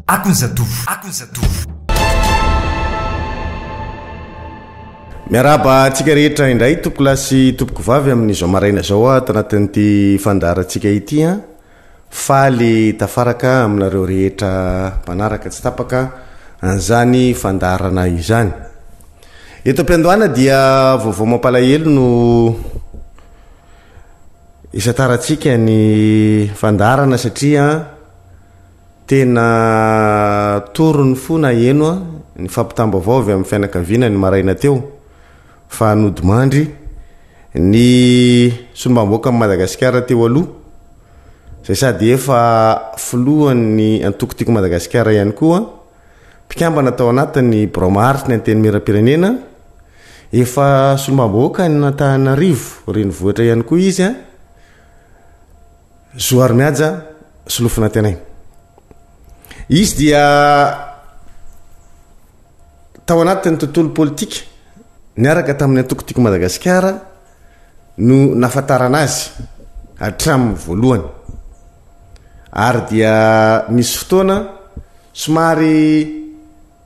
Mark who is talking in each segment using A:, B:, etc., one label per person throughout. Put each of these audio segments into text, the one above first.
A: akonzatovo
B: miaraba atsika rehetra indray tompoko lasy tompoko vavy amin'izao maraina zao a tanatin'ity fandaratsika ity a faly tafaraka aminareo rehetra mpanaraka tsy tapaka an'izany fandarana izany. Eto am-piandohana dia vaovao mampalahelo no isataratsika ny fandarana satria tena torony fona eno a ny fampitambavao avy amin'ny fianakaviana ny maraina teo fa nodimandry ny sombamboaka amin'ny Madagasikara teo aloha zay sady efa filohan'ny antokotiko Madagasikara ihany koa mpikambana tao anatin'ny bromaritry ny anteny miram-pirenena efa sombamboaka ny Antananarivo renivohitra ihany koa izy a Zoarimiaja solofina tenainy izy dia tao anatin'ny tontolo politika niaraka tamin'ny antokotiko Madagasikara no nafatarana azy hatramin'ny voalohany ary dia misy fotoana somary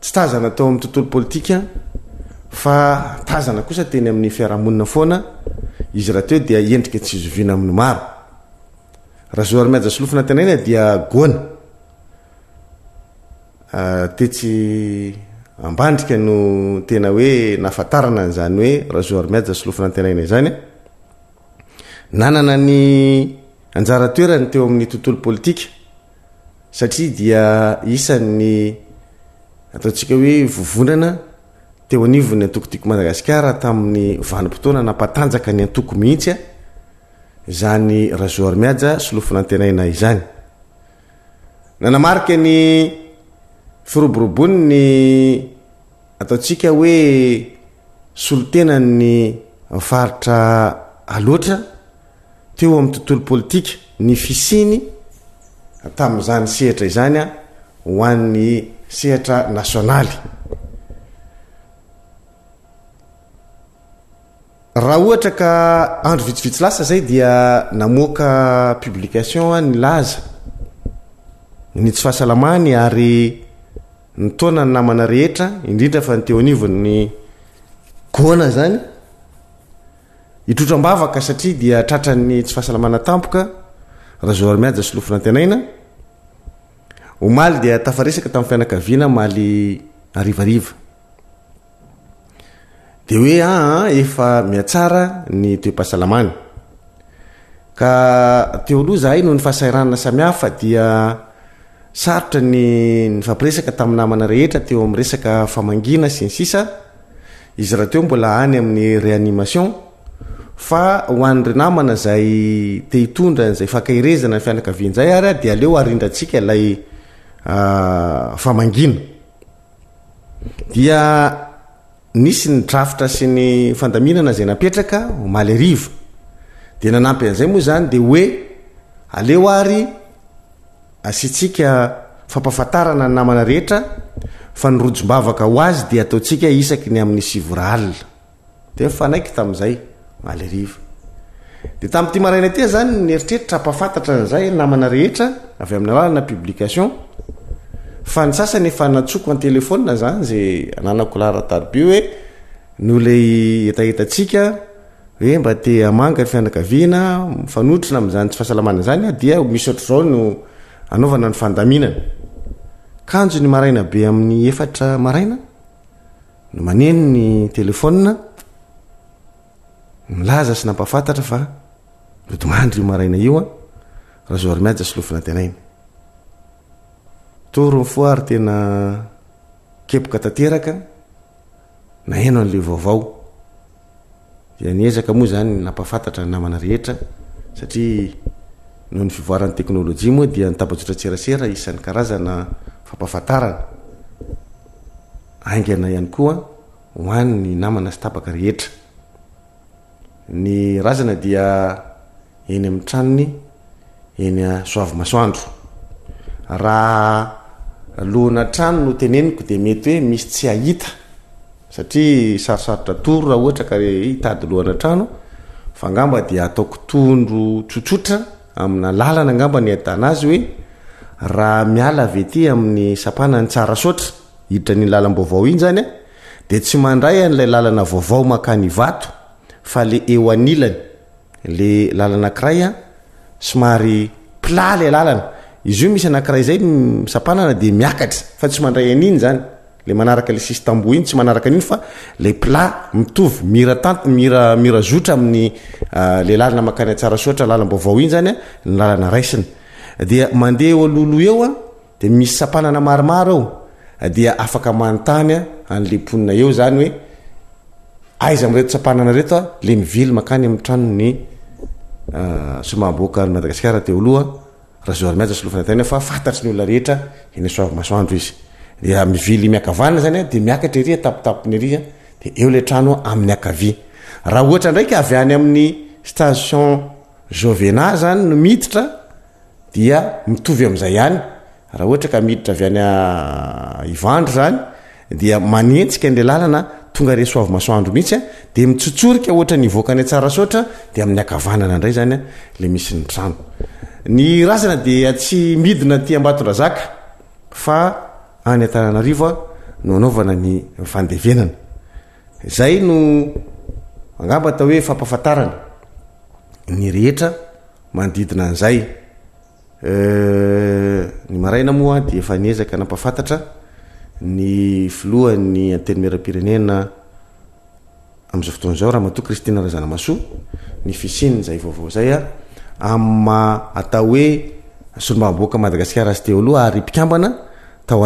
B: tsy tazana tao amin'ny tontolo politika fa tazana kosa teny amin'ny fiarahamonina foana izy raha teo dia endrika tsy izoviana amin'ny maro. Raha Zoarimiaja solofina tenaina dia goana tetsy ambandrika no tena hoe nafatarana an'izany hoe raha Zoarimiaja solofina tenaina izany nanana ny anjara toerany teo amin'ny tontolo politika satria dia isan'ny ataontsika hoe vovonana teo anivon'ny antokotiko Madagasikara tamin'ny vanim-potoana nampatanjaka ny antoko mihitsy izany raha Zoarimiaja solofina tenaina izany. Nanamarika ny firoborobony ny ataontsika hoe solotenan'ny faritra aloatra teo amin'ny tontolo politika ny fisiny tamin'izany sehatra izany a ho an'ny sehatra nasionaly. Raha ohatra ka andro vitsivitsy lasa zay dia namoaka publication ny laza ny tsy fahasalamany ary ny taona ny namana rehetra indrindra fa ny teo anivon'ny goana zany itrotram-bavaka satria dia tratran'ny tsy fahasalamana tampoka raha Zoarimiaja solofina tenaina omaly dia tafaresaka tamin'ny fianakaviana maly arivariva dia hoe efa miatsara ny toe-pahasalamany ka teo aloha zahay no ny fahasahiranana samihafa dia sarotra ny fampiresaka tamin'ny namana rehetra teo amin'ny resaka famangina sy ny sisa izy raha teo mbola any amin'ny réanimation fa ho an'ireo namana zay te hitondra zay fankahirezana ny fianakavian'izay ary dia aleo arindratsika ilay famangina dia nisy ny drafitra sy ny fandaminana zay napetraka omaly ariva dia nanampy an'izay moa zany dia hoe aleo ary asitsika fampafatarana ny namana rehetra fa nyrojom-bavaka ho azy dia ataontsika isaky ny amin'ny sivoralina dia fanaiky tamin'izay omaly ariva dia tamin'ity maraina ty zany nyeritreritra hampafantatra an'izay namana rehetra avy amin'ny alalana publication fa ny sasany efa natsoko ny telefona zany zay ananako larataribe hoe nolay etaetatsika hoe mba te amanga ny fianakaviana mifanotrina amin'izany tsy fahasalamana zany dia misy ohatr'izao no anaovana ny fandaminana kanjo ny maraina be amin'ny efatra maraina no maneno ny telefona milaza sy nampafantatra fa lodimandry io maraina io a raha Zoarimiaja solofina tenaina torony fo ary tena kepoka tanteraka na eno an'le vaovao dia niezaka moa zany nampafantatra ny namana rehetra satria noho ny fivoaran'ny teknôlôjia moa dia nitabatsotra-tserasera isan'ny karazana fampafatarana aingana ihany koa ho an'ny namana sy tapaka rehetra. Ny razana dia eny amin'ny tranony eny a Soavy Masoandro raha lohana trano no teneniko dia mety hoe misy tsy ahita satria sarosarotra toro raha ohatra ka hitady lohana trano fa angamba dia ataoko tondro tsotsotra amina lalana angamba ny ahitana azy hoe raha miala vety amin'ny sapana ny tsara sotra hiditra ny lalam-baovao iny zany a de tsy mandray an'lay lalana vaovao makany vato fa le eo anilany le lalana kiray a somary pla le lalana izy io misy anakiray zay sapanana de miakatra fa tsy mandray an'iny zany le manaraka le sisy tambo iny tsy manaraka an'iny fa le pla mitovy mira zotra amin'ny le lalana makany tsara sotra lalam-baovao iny zany a ny lalana raisina dia mandeha eo alolo eo a de misy sapanana maromaro ao dia afaka manontany an'le mponina eo zany hoe aiza amreto sapanana reto a le mivily makany amin'ny tranony somamboaka Madagasikara teo aloha razoary miaja solofana tany fa fantatry ny olona rehetra eny soavy masoandro izy dia mivily miakavanana zany a de miakatra ery tapitapony ery a de eo le trano amin'ny akavia raha ohatra ndraiky avy any amin'ny station Jovena zany no miditra dia mitovy am'izay ihany raha ohatra ka miditra avy any Ivandro zany dia manentsika an'le lalana tonga re soavy masoandro mihitsy a de mitsotsorika ohatra ny voaka ny tsara sotra de amin'ny akavanana indray zany a le misy ny trano ny razana dia tsy midina ty Ambatondrazaka fa any Antananarivo no anaovana ny fandevenana zay no angamba atao hoe fampafatarana ny rehetra manodidina an'izay ny maraina moa dia efa niezaka nampafantatra ny filohan'ny antenimieram-pirenena amin'izao fotoan'izao raha matoa Kristina Razanamasoa ny fisiny zay vaovao zay a amma atao hoe solombaboaka Madagasikara sy teo aloha ary mpikambana tao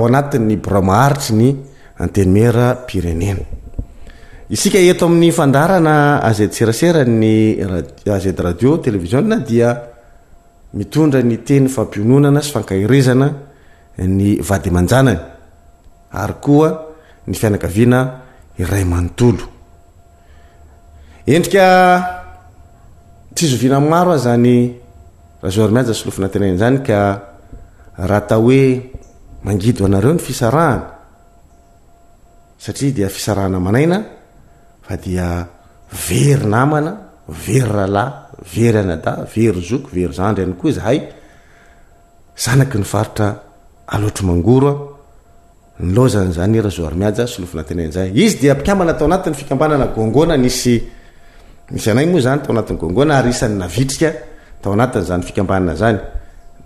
B: anatin'ny boramaharitry ny antenimieram-pirenena isika eto amin'ny fandarana azedy serasera ny azedy radio televisionna dia mitondra ny teny fampiononana sy fankahirezana ny vady aman-janany ary koa ny fianakaviana iray manontolo endrika tsy zoviana maro a zany razoary miaja solofina tenena zany ka raha tao hoe mangido anareo ny fisarahana satria dia fisarahana manaina fa dia very namana very ralahy very anada very zoko very zandry any koa zahay zanaky ny faritra alotro mangoro ny lozany zany razoary miaja solofina tenena zay izy dia mpikambana tao anatin'ny fikambanana gongona nisy anay moa zany tao anatin'ny gongona ary isan'ny navitrika tao anatin' zany fikambanana zany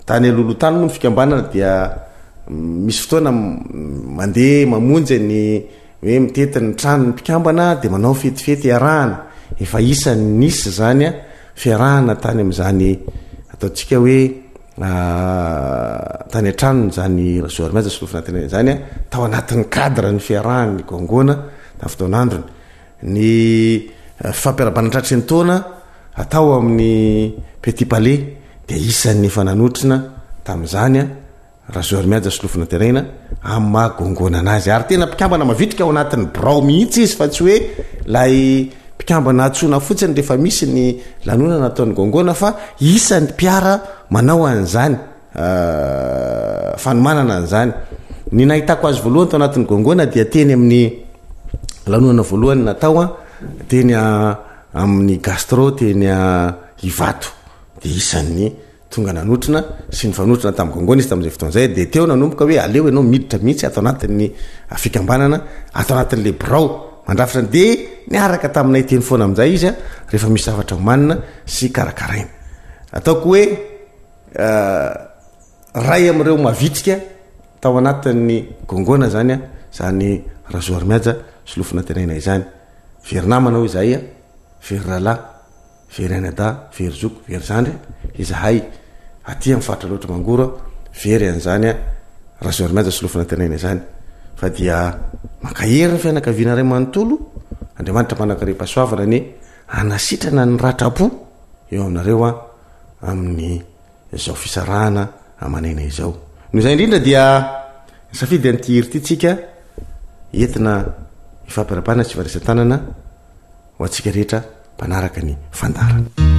B: tany alolotany moa ny fikambanana dia misy fotoana mandeha mamonjy ny hoe mitety ny trano ny mpikambana de manao fetifety iarahana efa isany nisy zany a fiarahana tany am'zany ataotsika hoe tany an-tranony zany razoary miaja solofina tenena zany a tao anatin'ny cadre ny fiarahany ny gongona ta fotoanandrony ny fampiarabanatratry ny taona atao amin'ny Petit Palais de isan'ny efa nanotrina tam'zany a razoary miaja solofina tenena amin'ny mahagongona anazy ary tena mpikambana mavitrika ao anatin'ny brao mihitsy izy fa tsy hoe lay mpikambana atsona fotsiny rehefa misy ny lanonana ataon'ny gongona fa isan'ny mpiara manao an'zany fanomanana an'zany ny nahitako azy voalohany tao anatin'ny gongona dia teny amin'ny lanonana voalohany natao a teny amin'ny gastro teny Ivato de isan'ny tonga nanotrina sy ny fanotrina tamin'ny gongona izy tamin'izay fotoan'izay de teo nanomboka hoe aleo ianao miditra mihitsy atao anatin'ny fikambanana atao anatin'le brao mandrafitra de niaraka taminay teny foana amin'izay izy a rehefa misy zavatra homanina sy karakaraina ataoko hoe ray am'ireo mavitrika tao anatin'ny gongona zany a zany razoary miaja solofina tenena izany very namana hoe zay a very ralahy very anada very zoko very zandry izahay aty amin'ny faritra loatra mangoro very an'zany a razoary miaja solofina tenena izany fa dia makahery ny fianakaviana ray manontolo andriamanitra manakare-pasoavana ny anasitrana ny ratrapo eo aminareo a amin'ny zao fisarahana amanaina izao noho zay indrindra dia safidy an'ty hirtytsika entina ifampiarapana tsy varesan-tanana ho atsika rehetra mpanaraka ny fandarana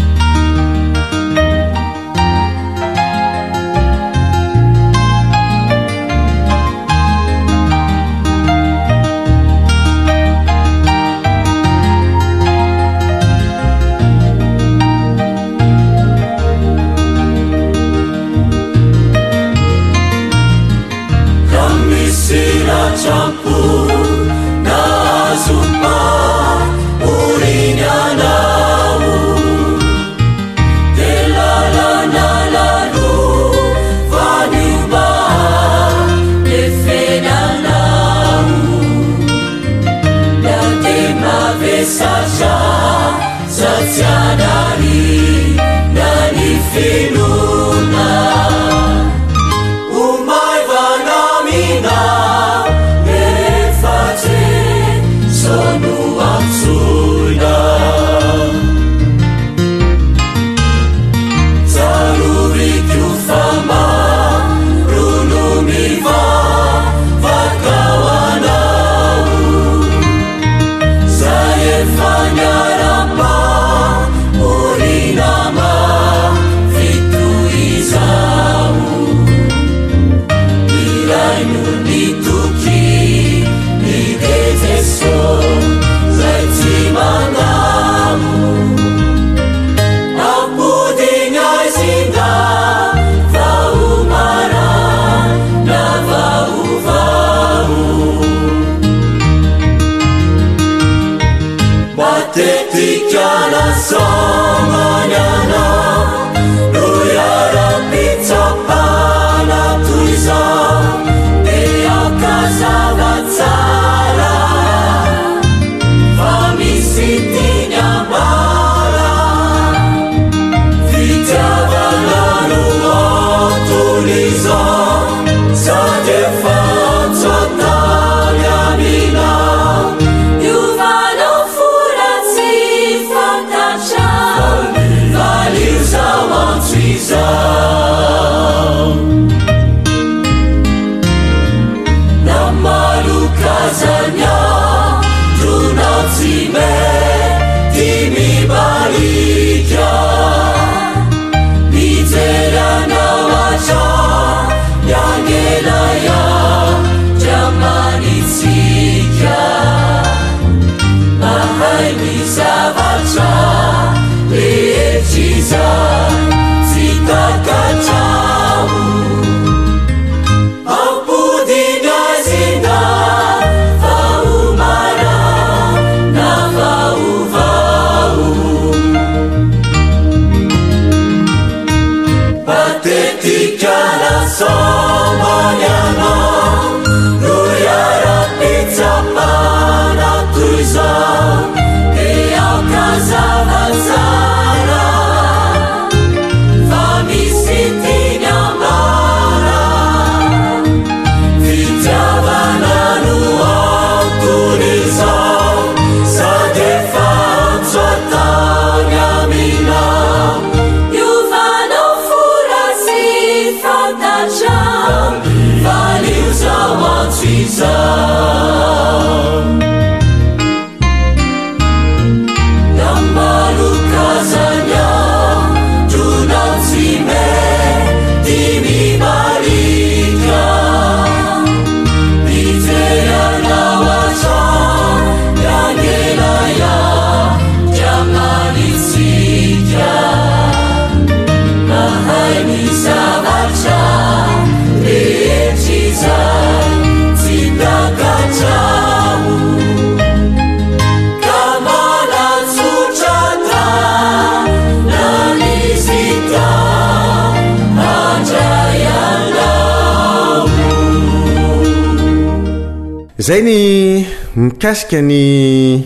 B: zay ny mikasika ny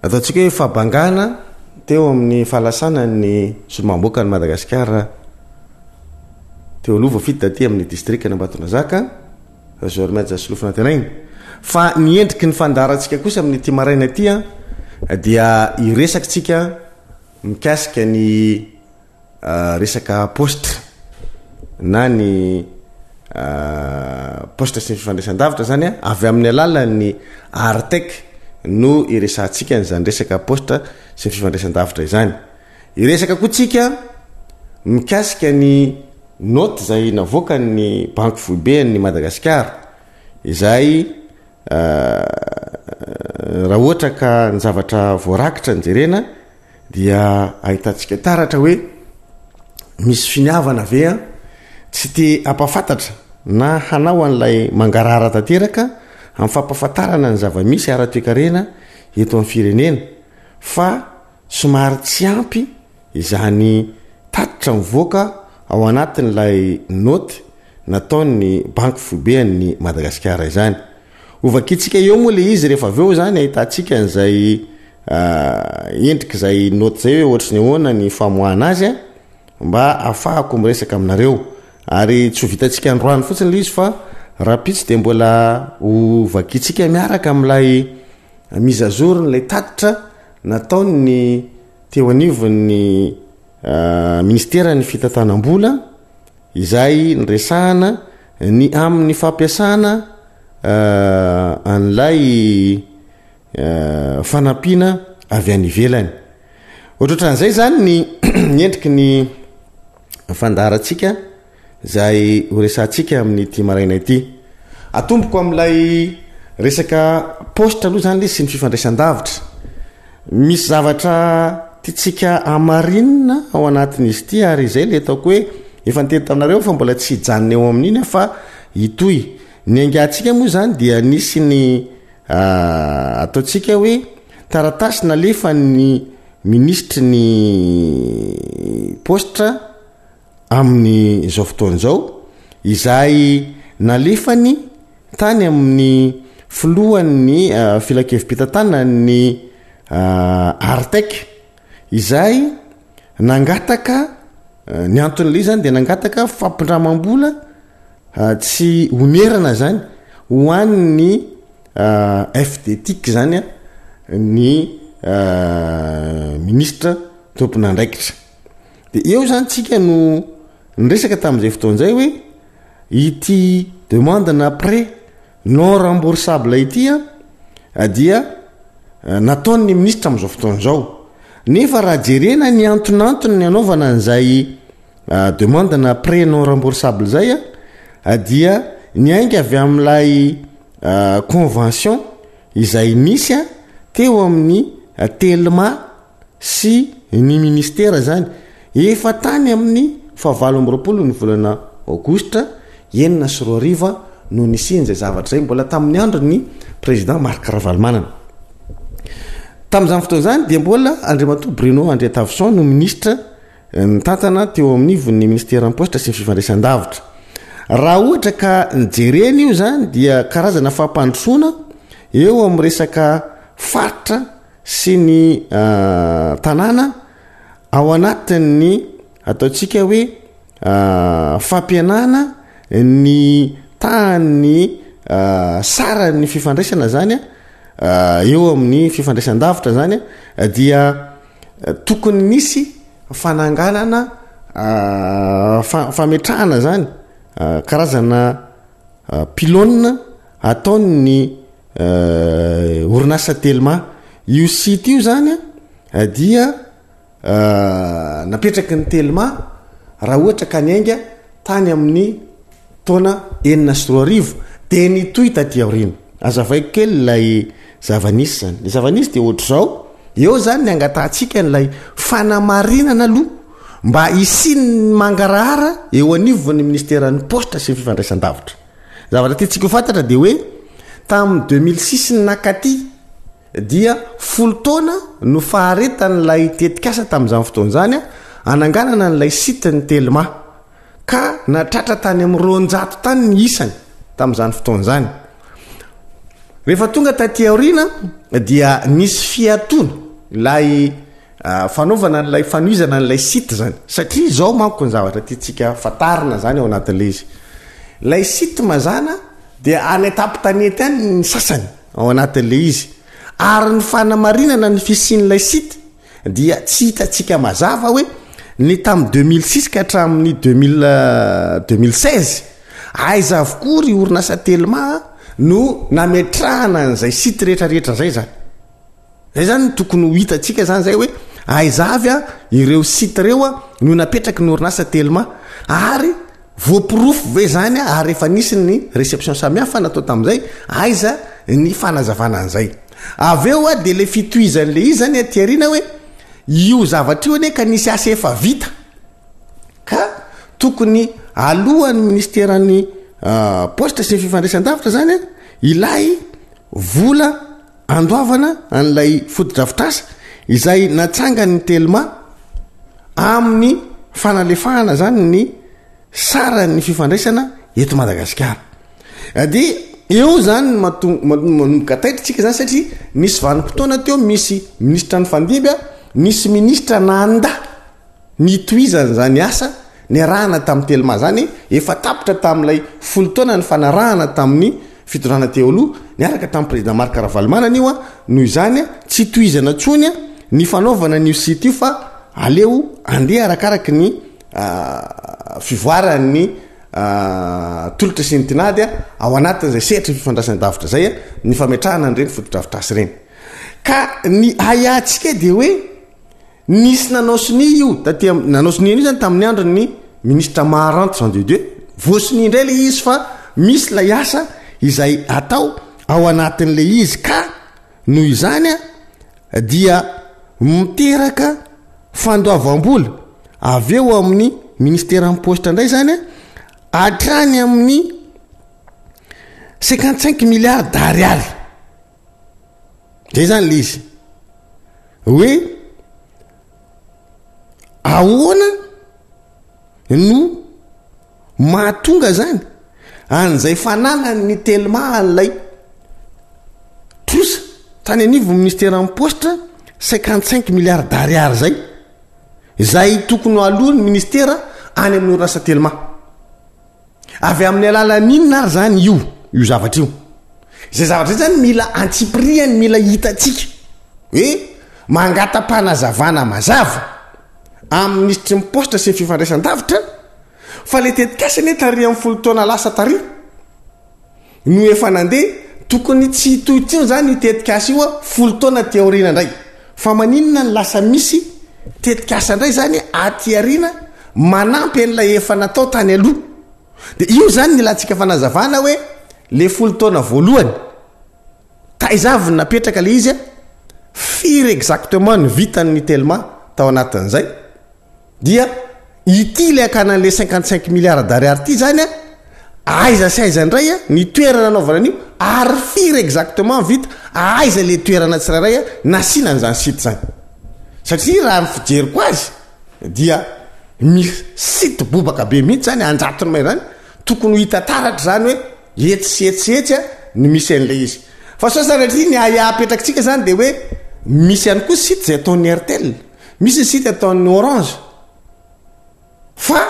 B: ataontsika hoe fabangana teo amin'ny fahalasana ny solomamboaka ny Madagasikara teo aloha vao ty amin'ny district na Ambatonazaka Zormaja Solofina Tenainy fa ny endriky ny fandarantsika kosa amin'ny ty maraina ty dia iresakitsika mikasika ny resaka poste na ny poste sy fifandraisan-davitra zany avy amin'ny alalan'ny Artec no iresantsika n'izany resaka poste sy fifandraisan-davitra izany. Iresaka koa tsika mikasika ny note zay navoaka ny banque foiben'ny Madagasikara izay raha ohatra ka ny zavatra voarakitra ny jerena dia ahitantsika taratra hoe misy finiavana ve tsy te apafantatra na hanao an'ilay mangarara tanteraka amin'ny fampafantarana ny zava-misy ara-toekarena eto amin'ny firenena fa somary tsy ampy izany tatitra mivoaka ao anatin'ilay note nataon'ny banque foiben'ny Madagasikara izany. Ovakitsika eo moa le izy rehefa aveo zany ahitantsika an'izay endrika zay note zay hoe ohatry ny ahoana ny famoahana azy mba afahako miresaka aminareo ary tsy ho vitantsika androany fotsiny le izy fa rapitsy de mbola ho vakitsika miaraka amin'ilay mizazoriny lay tatitra nataony teo anivon'ny ministera ny fitantanam-bola izay nyresahana ny amin'ny fampiasana an'ilay fanampiana avy any ivelany ohatrohatran'izay zany ny endriky ny fandaratsika zay horesantsika amin'ny ty maraina ity atomboko amin'ilay resaka poste aloha zany le sy ny fifandraisan-davitra misy zavatra tytsika amarinina ao anatin'izy ity ary izay le ataoko hoe efa niteny taminareo fa mbola tsy hijanona eo amin'iny fa hitoy ny angatsika moa zany dia nisy ny ataotsika hoe taratasy nalefa ny ministry ny poste amin'ny zao fotoana zao izay nalefany tany amin'ny filohan'ny filakevim-pitantanana ny Artec izay nangataka ny anton'le zany de nangataka fampindramam-bola tsy onerana zany ho an'ny FDTIC zany ny ministre tompon'andraikitra de eo zany tsika no nyresaka tamin'izay fotoan'izay hoe ity demande na prêt non remboursable ity dia nataon'ny ministre amin'izao fotoan'izao nefa raha jerena ny antonantony ny anaovana an'izay demande na prêt non remboursable zay dia ny ainga avy amin'ilay convention izay nisy teo amin'ny telma sy ny ministera zany efa tany amin'ny 7 ny volana aogostra 9 no nisiny zay zavatra zay mbola tamin'ny andro ny président Marc Ravalomanana tamin'izany fotoana zany dia mbola Andriamatoa Bruno Andriatavison no ministre nitantana teo amin'ny ivon'ny ministera ny poste sy ny fifandraisan-davitra raha ohatra ka nijerena io zany dia karazana fampandrosoana eo amin'ny resaka faritra sy ny tanàna ao anatin'ny ataotsika hoe fampianana ny tany sara ny fifandraisana zany eo amin'ny fifandraisan-davitra zany dia tokony nisy fananganana fametrahana zany karazana pilôna ataony orinasa telma io site io zany dia napetraky ny telma raha ohatra ka ny ainga tany amin'ny taona 9 de nitoy taty aorina azavaiko kely lay zavanisy zany le zavanisy de ohatra zao eo zany ny angatahtsika n'lay fanamarinana aloha mba isiny mangarahara eo anivon'ny ministeran'ny poste sy ny fifandraisan-davitra zavatra tytsika ho fantatra de hoe tamin'ny 2006 ny nakaty dia 10 taona no faharetan'lay tetikasa tamin'izany fotoana zany ananganana n'lay site ny telma ka natratra tany amin'ny 200 tany ny isany tamin'izany fotoana zany rehefa tonga taty aorina dia nisy fiatona lay fanaovana n'lay fanoizana n'lay site zany satria zao manko ny zavatra tytsika fatarina zany ao anatin'le izy lay site mazana dia any etape tanety any ny sasany ao anatin'le izy ary ny fanamarinana ny fisian'lay site dia tsy hitatsika mazava hoe ny tamin'ny 2006 ka hatramin'ny 2016 aiza avokoa ry orinasa telma no nametrahana an'izay site rehetrarehetra zay zany zay zany tokony ho hitatsika zany zay hoe aiza avy ireo site reo no napetraky ny orinasa telma ary voapirofo ve zany ary efa nisy ny réception samihafa natao tamin'izay aiza ny fanazavana an'izay avy eo de le fitoizan'le izy zany atiarina hoe io zavatra io ane ka nisy asa efa vita ka tokony alohan'ny ministeran'ny poste sy ny fifandraisan-davitra zany ilay vola andoavana an'lay fotodrafitrasa izay natsangany telma amin'ny fanalefahana zany ny sarany fifandraisana eto Madagasikara de eo zany manomboka-taitra tsika zany satria nisy vanim-potoana teo misy ministra ny fandimby nisy ministra nanda nitoizany zany asa ny arahana tamin'ny telma zany efa tapitra tamin'ilay folo-taona ny fanarahana tamin'ny fitondrana teo aloha niaraka tamin'ny président Marc Ravalomanana io noho izany tsy toizana tsony ny fanaovana ny site io fa aleo andeha arakaraky ny fivoaran'ny tolotra sy ny tinady ao anatin'izay sehatry fifandraisany davitra zay ny fametrahana an'ireny fotodrafitrasy reny ka ny ayatsika dia hoe nisy nanao sini io nanao sini io zany tamin'ny andro ny ministre Maharanta Jean de Dieu voasini indray le izy fa misy lay asa izay atao ao anatin'le izy ka noho izany dia miteraka fandoavam-bola avy eo amin'ny ministère en poste indray zany hatrany amin'ny 55 milliards d'ariary zay zany le izy hoe ahoana no mahatonga zany an'izay fananany ny telma an'ilay trosa tany anivo ministère en poste 55 milliards d'ariary zay tokony alohan'ny ministère any amin'ny orinasa telma avy amin'ny alalan'inona ary zany io zavatra io zay zavatra zany mila antsipriany mila hitatsika hoe mangata-panazavana mazava amin'ny ministre ny poste sy ny fifandraisan-davitra fa le tetikasany tary amin'ny folo-taona lasa tary no efa nandeha tokony tsy toitsino zany itetikasa io folo-taona teoriana indray fa maninona ny lasa misy tetikasa indray zany atyariana manampy an'ilay efa natao tany aloha dia io zany nilantsika fanazavana hoe le folo-taona voalohany taizaviny napetraka le izy firy exactement ny vitan'ny telma tao anatin'izay dia ity le akanan'le 55 milliards d'ariary ity zany aiza sy aiza indray ny toerana anaovana an'io ary firy exactement vita aiza le toerana tsirairay nasiana n'izany site zany satria raha ny fijeriko azy dia misy site bobaka be mihitsy zany anjatony may zany tokony ho hita taratra zany hoe etsy ny misy an'le izy fa sosanatria ny apetrakantsika zany dia hoe misy ihany koa site zay ataon'ny Airtel misy site ataon'ny Orange fa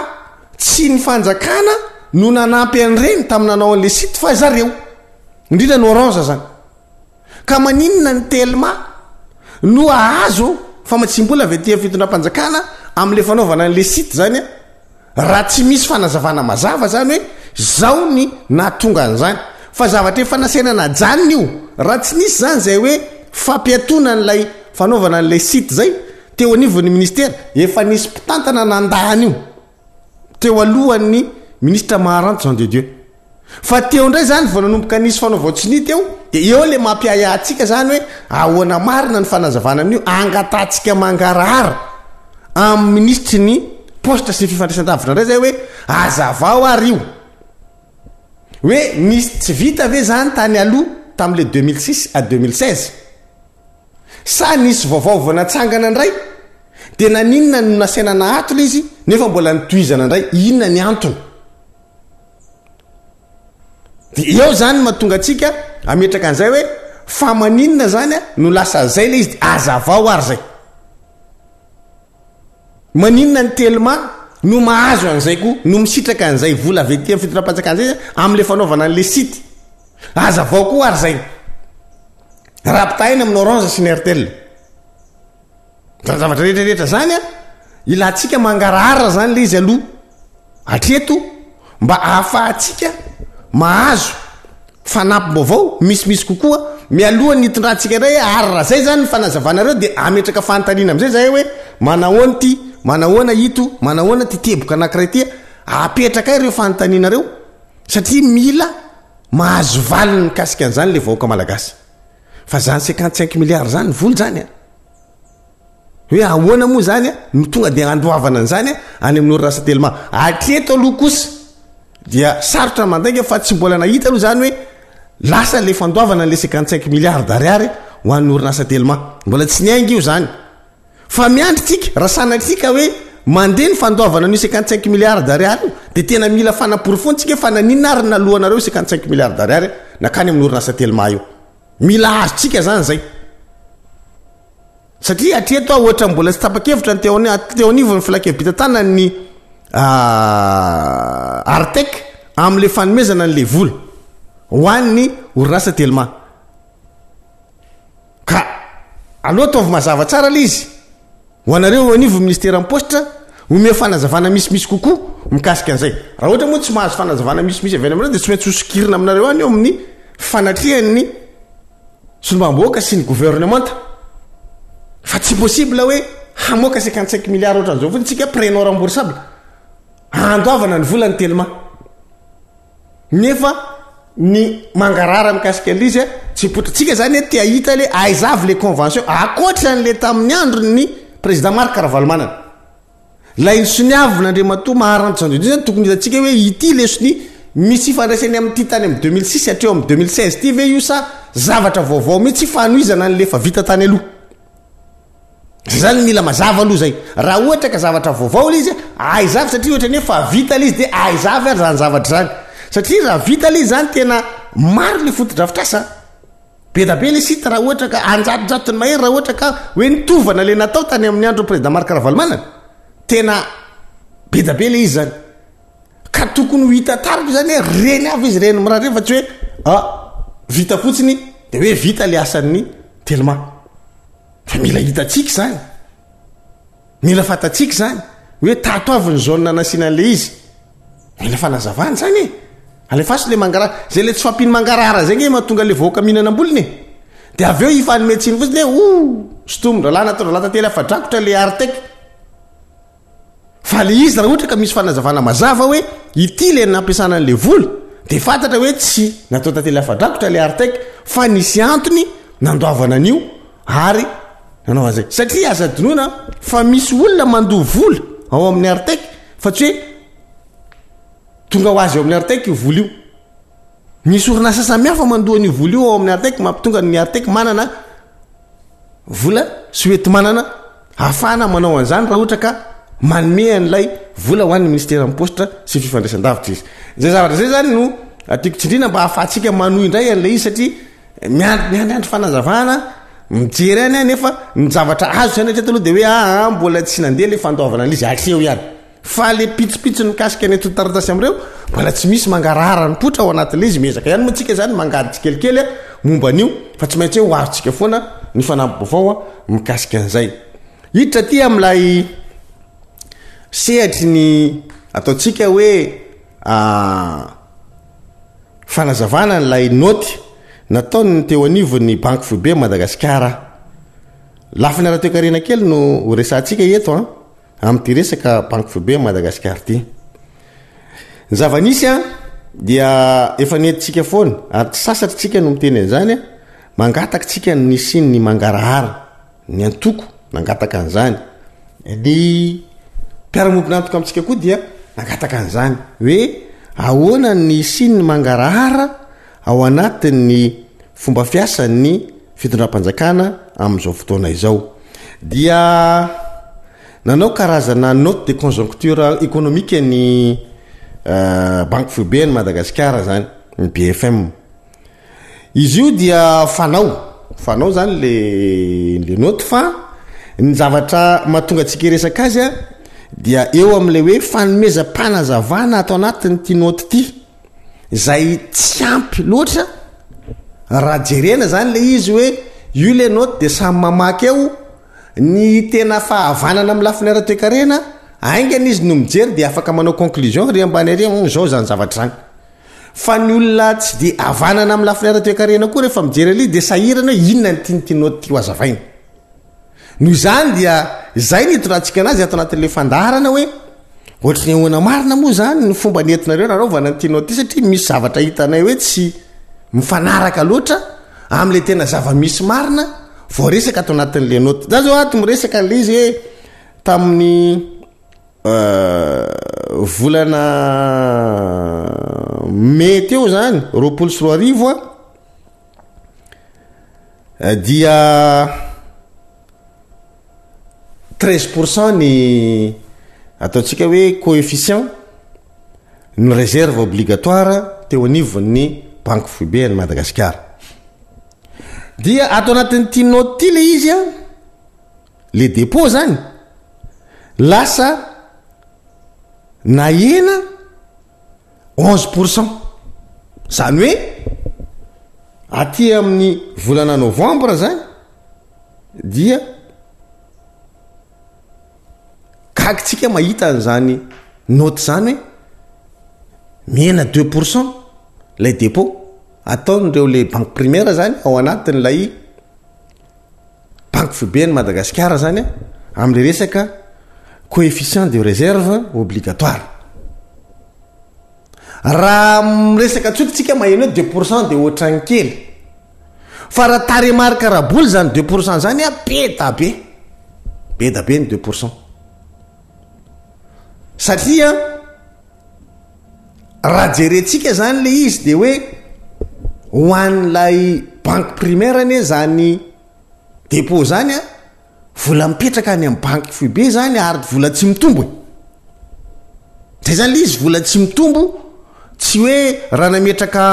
B: tsy ny fanjakana no nanampy an'ireny tamin'ny nanao an'le site fa zareo indrindra ny Orange zany ka maninona ny telma no ahazo fa matsimbola avy aty fitondram-panjakana amin'le fanaovana an'le site zany raha tsy misy fanazavana mazava zany hoe zao ny nahatonga an'izany fa zavatra efa nasenana janony io raha tsy nisy zany zay hoe fampiatona n'lay fanaovana an'lay site zay teo anivon'ny ministère efa nisy mpitantana nandahany io teo alohan'ny ministre Maharanta Jean de Dieu fa teo indray zany vao nanomboka nisy fanaovaotsiny teo dia eo le mampiayatsika zany hoe ahoana marina ny fanazavana amin'io angatantsika mangarahara amin'ny ministry ny poste sy ny fifandraisan-davitra indray zay hoe azavao ary io hoe nisy tsy vita ve zany tany aloha tamin'le 2006 à 2016 sa nisy vaovao vao natsangana indray dia naninona no nasenana atona izy nefa mbola nitoizana indray inona ny antony dia eo zany mahatonga atsika ametraka an'izay hoe fa maninona zany no lasa zay le izy azavao ary zay maninona ny telma no mahazo an'izay koa no misitraka an'izay vola avy aty amin'ny fitondram-panjakana zay amin'le fanaovana an'le site azavao koa ary zay rapitaina amin'ny Orange sy ny Airtel zavatra rehetrarehetra zany ilatsika mangarahara zany le izy aloha hatreto mba ahafahatsika mahazo fanampim-baovao misimisy kokoa mialoha ny hitondrantsika indray ary raha zay zany ny fanazavanareo dia ametraka fanontaniana am'izay zay hoe manahoana ty manahoana ito manahoana ty teboka anankiray ty apetraka ireo fanontanianareo satria mila mahazo valiny mikasika an'izany le vahoaka malagasy fa zany 55 milliards zany voly zany hoe ahoana moa zany no tonga dia andoavana an'izany any amin'ny orinasa telma hatreto aloha kosa dia sarotra mandainga fa tsy mbola nahita aloha zany hoe lasa le fandoavana le 55 milliards d'ariary ho an'ny orinasa telma mbola tsy niainga io zany fa miandritsika raha sanatsika hoe mandeha ny fandoavana ny 55 milliards d'ariary dia tena mila fanaporofonytsika fa naninona ary nalohanareo 55 milliards d'ariary nakany amin'ny orinasa telma io mila azotsika zany zay satria atreto ohatra mbola tsy tapa-kevitra ny teo anivony filakevim-pitantanany ny Artek am'le fanomezana n'le vola hoan'ny orinasa telma ka aloha ataovy mazava tsara le izy ho anareo anivo ministère en poste ome fanazavana misimisy kokoa mikasika an'izay raha ohatra moa tsy mahazo fanazavana misimisy avy any aminareo dia tsy maintsy hosokirina aminareo any eo amin'ny fanatrihan'ny solombamboaka sy ny gouvernement fa tsy possible hoe hamoaka 55 milliards ohatran'izao fotsy tsika prénom remboursable andoavana ny volany telma nefa ny mangarara mikasika an'izy tsy potratsika zany hoe tia hita le aizavy le convention akoatran'le tamin'ny andro ny président Marc Ravalomanana la insoniavina Andriamatoa maharantsy zany tokony hitatsika hoe ity lesony misy ifandraisany amin'ny tany amin'ny 2006 hatreo amin'ny 2016 ty ve io sa zavatra vaovao mihitsy fanoizana ny lefa vita tany aloha zany mila mazava aloha zay raha ohatra ka zavatra vaovao le izy aizavy satria ohatra nefa vita le izy de aizavy ary zany zavatra zany satria raha vita le zany tena maro le fotodrafitrasa be da be le sita raha ohatra ka anjatojatony mahery raha ohatra ka hoe nitovana le natao tany amin'ny andro président Marc Ravalomanana tena be da be le izy zany ka tokony ho hita tariko zany hoe reny avy izy reny miraha reny fa tsy hoe vita fotsiny de hoe vita le asan'ny telma fa mila hitatsika zany mila fatatsika zany hoe tato avy ny zone nanasiana an'le izy mila fanazavany zany alefaso le mangarara zay le tsy fampiny mangarara zay nge mahatonga le vahoaka mihinanam-boliny de avy eo ifanymetsiny fotsiny hoe stomondralana ataondrala tately afadrakotra le Artek fa le izy raha ohatra ka misy fanazavana mazava hoe ity le nampiasana an'le vola de fantatra hoe tsy natao tately afadrakotra le Artek fa nisy antony nandoavana an'io ary nanao an'izay satria aza dinoina fa misy olona mandoha vola ao amin'ny Artek fa tsy hoe tonga ho azy ao amin'ny Artek io vola io misy orinasa samihafa mandoha an'io vola io ao amin'ny Artek mampitonga ny Artek manana vola sy hoety manana ahafahana manao an'izany raha ohatra ka manome an'ilay vola ho an'ny ministère en poste sy fifandraisan-davitra izy zay zavatra zay zany no atiako tsindrina mba hahafahantsika manohy indray an'ilay izy satria miandriandry fanazavana mijery any nefa ny zavatra azo zany hatreto aloha de hoe mbola tsy nandeha le fandoavana an'izy atreo ihany fa le pitsopitso mikasika ny atotartasy am'ireo mbola tsy misy mangarara ny potra ao anatin'le izy mezaka ihany moatsika zany mangady tsikelikely momba an'io fa tsy maintsy hoe ho azotsika foana ny fanampim-baovao mikasika an'izay hiditra ty am'ilay sehatry ny ataotsika hoe fanazavana n'ilay noty nataony teo anivony banque foibe Madagasikara lafiny ara-toekarena kely no resantsika eto amin'ity resaka banque foibe Madagasikara ty ny zava-nisy dia efa nentsika foana ary tsy sasatritsika no miteny an'izany mangataka tsika ny siny mangarahara ny antoko nangataka an'izany ny mpiara-mompina antoka amintsika koa dia nangataka an'izany hoe ahoana ny siny mangarahara ao anatin'ny fomba fiasan'ny fitondram-panjakana amin'izao fotoana izao dia nanao karazana note de conjoncture économique ny banque foibe ny Madagasikara zany ny BFM izy io dia fanao zany le note fa ny zavatra mahatonga antsika resaka azy dia eo am'le hoe fanomezam-panazavana atao anatin'ny ty note ty zay tsy ampy loatra raha jerena zany le izy hoe io le note de samy mamaky eo ny tena fahavanana amin'ny lafiny ara-toekarena aingana izy no mijery de afaka manao conclusion ry ambany ary zao zany zavatra zany fa ny olona tsy de avanana amin'ny lafiny ara-toekarena koa rehefa mijery ali de sahirana hoe inona ny tinyty note ty ho azavaina noho izany dia zay nitorantsika anazy ato anatin'le fandaharana hoe ohatra ny ahoana marina moa zany ny fomba nentinareo naraovana ny tianao ty satria misy zavatra hitanay hoe tsy mifanaraka loatra am'le tena zava-misy marina vao resaka ato anatin'le note za zao ato miresaka an'le izy hoe tamin'ny volana mai teo zany 24 dia 13% ny ataontsika hoe coefficient ny réserve obligatoire teo anivon'ny banque foibe any Madagasikara. Dia ato anatin'ity note ty le izy a le dépôt zany lasa nahena 11%. Zany hoe aty amin'ny volana novembre zany dia kakitsika mahita an'izany note zany hoe mihena 2% lay dépôt ataon'ireo le banque primaire zany ao anatin'ilay banque foibe ny Madagasikara zany amin'le resaka coefficient de réserve obligatoire. Raha resaka tsotritsika maheno hoe 2% dia ohatrany kely fa raha taremarika raboly zany 2% zany be da be ny 2%. Satria raha jerentsika zany le izy dia hoe ho an'ilay banque primaire ane zany dépôt zany vola mipetraka any amin'ny banque foibe zany ary vola tsy mitombo. Zay zany le izy vola tsy mitombo, tsy hoe raha nametraka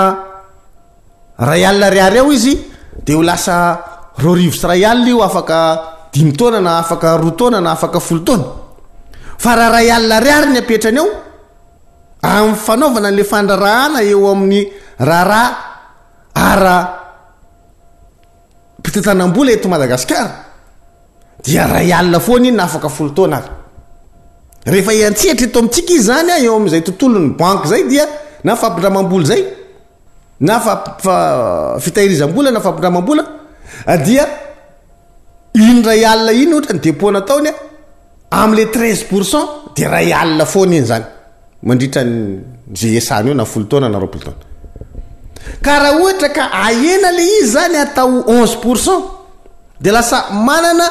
B: R1 eo izy dia ho lasa R2 io afaka 5 taona na afaka 2 taona na afaka 10 taona. Fa raha R1 ny apetrany eo amin'ny fanaovana an'le fandrarahana eo amin'ny raharaha ara mpitantanam-bola eto Madagasikara dia R1 foana iny na afaka 10 taona ary. Rehefa iantsehatra eto amintsika izy zany eo amin'izay tontolon'ny banque zay dia na fampindramam-bola zay na fitahirizam-bola na fampindramam-bola dia iny R1 iny ohatra ny dépôt nataony amin'le 13% dia R1 foana iny zany mandritra zay esany io na 10 taona na 20 taona. Ka raha ohatra ka ahena le izy zany atao 11% dia lasa manana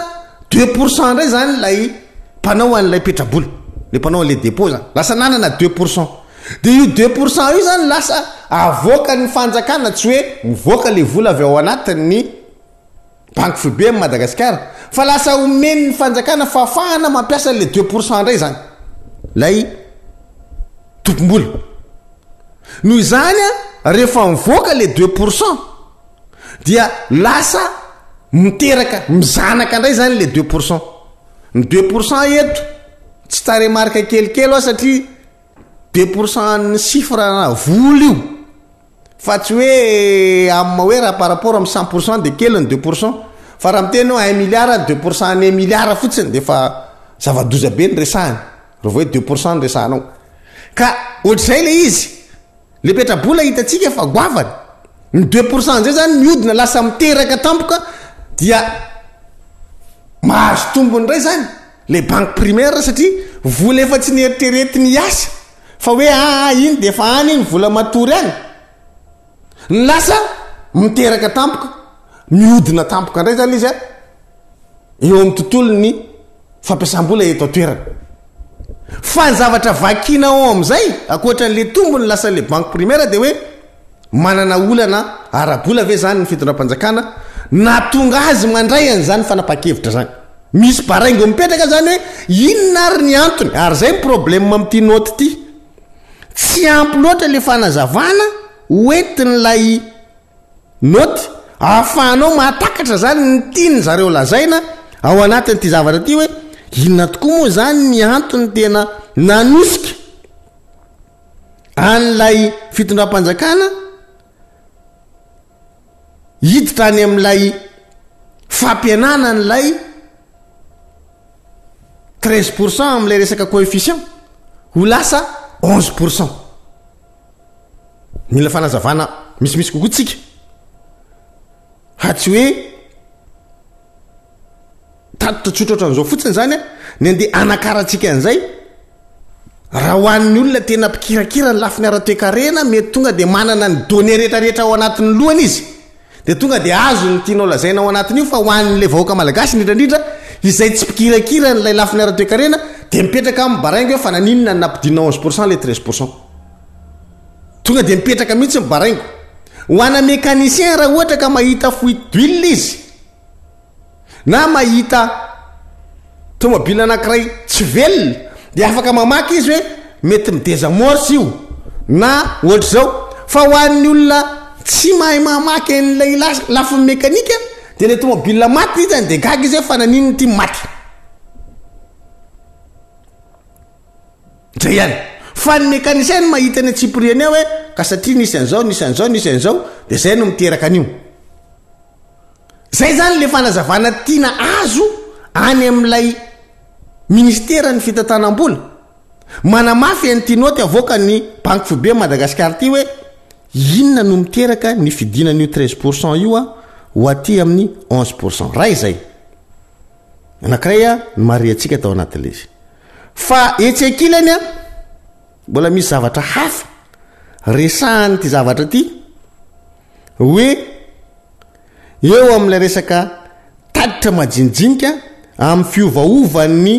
B: 2% ndray zany lay mpanao an'ilay petrabola, le mpanao an'le dépôt zany lasa nanana 2%. Dia io 2% io zany lasa avoaka ny fanjakana, tsy hoe mivoaka le vola avy ao anatin'ny banque foibe amin'ny Madagasikara fa lasa omeny ny fanjakana fa afahana mampiasa le 2% ndray zany lay tompom-bola. Noho izany rehefa mivoaka le 2% dia lasa miteraka mizanaka ndray zany le 2%. Ny 2% eto tsy taremarika kelikely ao satria 2% ny chiffre na vola io fa tsy hoe amin'ny hoe raha par rapport amin'ny 100% dia kely ny 2%. Fa raha miteny hoe 1 milliard 2% ny 1 milliard fotsiny dia fa zava-doza be ny resahany raha hoe 2% ny resahanao. Ka ohatr'izay le izy le petrabola hitantsika fa goavany ny 2% zay zany miodina lasa miteraka tampoka dia mahazo tombony ray zany le banque primaire satria vola efa tsy nieritreretiny hiasa fa hoe iny dia efa any iny vola matory any ny lasa miteraka tampoka miodina tampoka ndray zany izy eo amin'ny tontolony fampiasam-bola eto atoerana. Fa ny zavatra vakina ao amin'izay akoatran'le tombony lasa le banque primaire dia hoe manana olana arabola ve zany ny fitondram-panjakana na tonga azy mandray an'izany fanapa-kevitra zany. Misy baraingo mipetraka zany hoe inona ary ny antony ary zay problème amin'ity note ity tsy ampy loatra le fanazavana hoentin'ilay note ahafahanao mahatakatra zany ny tiany zareo lazaina ao anatin'ity zavatra ity hoe inona tokoa moa zany ny antony tena nanosika an'ilay fitondram-panjakana hiditra any amin'ilay fampianana n'ilay 13% amin'ilay resaka coefficient ho lasa 11%. Mila fanazavana misimisy kokoa tsika ha tsy hoe tatitra tsotra ohatran'izao fotsiny zany ny andeha anakaratsika an'izay raha ho an'ny olona tena mpikirakira ny lafiny ara-toekarena mety tonga dia manana ny données rehetrarehetra ao anatin'ny lohany izy dia tonga dia azo ny tianao lazaina ao anatin'io. Fa ho an'le vahoaka malagasy indrindra izay tsy mpikirakira n'ilay lafiny ara-toekarena dia mipetraka amin'ny baraingo hoe fa naninona ny nampidina 11% le 13%. Tonga dia mipetraka mihitsy mibaraingo ho ana mécanicien raha ohatra ka mahita fuite d'huile izy na mahita tomobile anankiray tsy velona dia afaka mamaky izy hoe mety midésamorce io na ohatr'izao. Fa ho an'ny olona tsy mahay mamaky an'ilay lafiny mekanika dia ilay tomobile maty izany dia gaga izy fa nanino ty maty zay ihany fa ny mécanicien mahita ny atsipiriany ao hoe ka satria nisy an'izao nisy an'izao nisy an'izao dia zay no miteraka an'io zay zany le fanazavana tiana azo any amin'ilay ministera ny fitantanam-bola manamafy any tianoty avoaka ny banque fobe Madagasikara ty hoe inona no miteraka ny fidinan'io 13% io a ho aty amin'ny 11% raha izay anankiray a ny mari antsika tao anatin'ilay izy fa etsekilany a mbola misy zavatra hafa resahany ty zavatra ty hoe eo amin'ilay resaka taditra majinijinika amin'ny fiovaovan'ny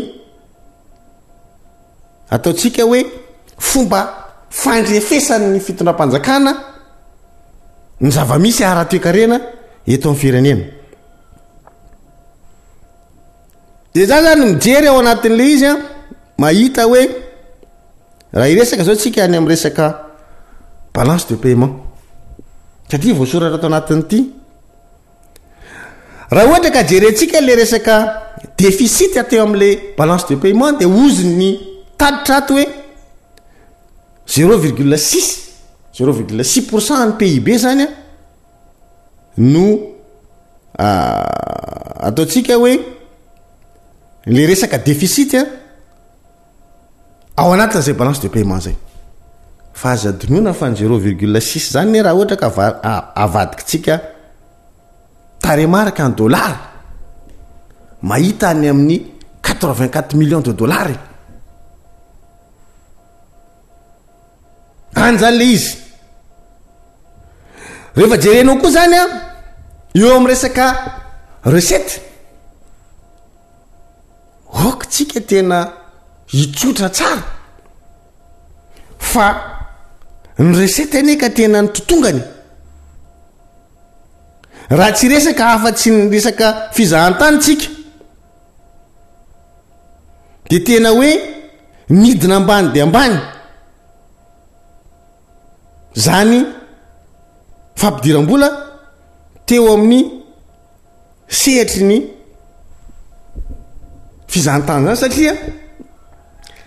B: ataontsika hoe fomba fandrefesan'ny fitondram-panjakana ny zava-misy ara-toekarena eto amin'ny firenena dia za zany mijery ao anatin'ilay izy a mahita hoe raha iresaka zao tsika any amin'ny resaka balance de paiement satria voasoratra ato anatin'ity raha ohatra ka jerentsika le resaka déficit ateo amin'le balance de paiement dia oziny taditra ato hoe 0,6% ny PIB zany a no ataontsika hoe le resaka déficit a ao anatin'izay balance de paiement zay fa aza adinoina fa ny 0,6 zany ne raha ohatra ka avadikitsika taremarika en dollars mahita any amin'ny 84 millions de dollars any zany le izy rehefa jerenao koa zany a eo amin'ny resaka recette okitsika tena hitsotra tsara fa ny recette aneka tena ny totongany raha tsy resaka afa-tsy ny resaka fizahantanytsika dia tena hoe midina ambany dia ambany zany fampidiram-bola teo amin'ny sehatry ny fizahantany zany satria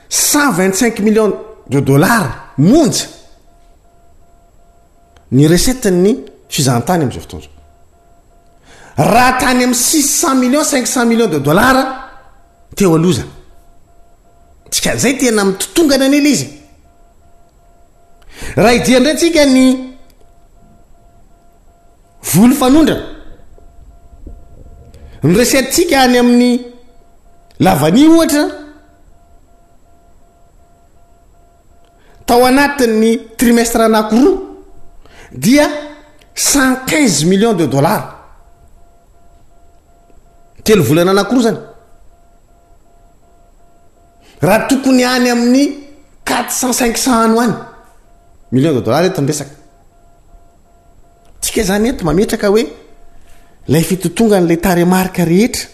B: 125 millions de dollars monja ny recette ny fizahantany amin'izao fotoana zao raha tany amin'ny 600 millions 500 millions de dollars teo aloza tsika zay tena mitotongana an'ila izy raha idiandray tsika ny volo fanondra ny recette-tsika any amin'ny lavany ohatra tao anatin'ny trimestre anankiroa dia 115 millions de dollars telo volana anankiroa zany raha tokony any amin'ny 400-500 ano any millions de dollars eto nyresaka tsika zany eto mametraka hoe lay fitotonga n'lay taremarika rehetra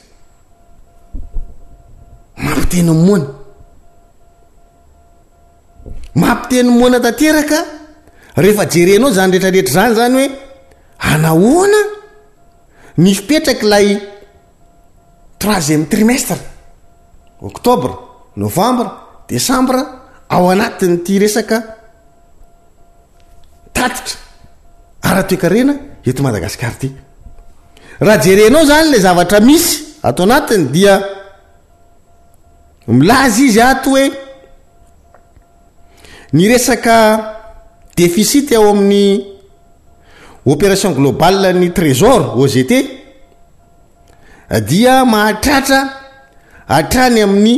B: mampiteny moana mampiteny moana tanteraka rehefa jerenao zany rehetrarehetra zany zany hoe anahoana ny fipetraka lay 3e trimestre octobre novembre décembre ao anatin'ity resaka tatitra ara-toekarena eto Madagasikara ty raha jerenao zany le zavatra misy ato anatiny dia milaza izy ato hoe ny resaka déficit ao amin'ny opération globale ny trésor OGT dia mahatratra hatrany amin'ny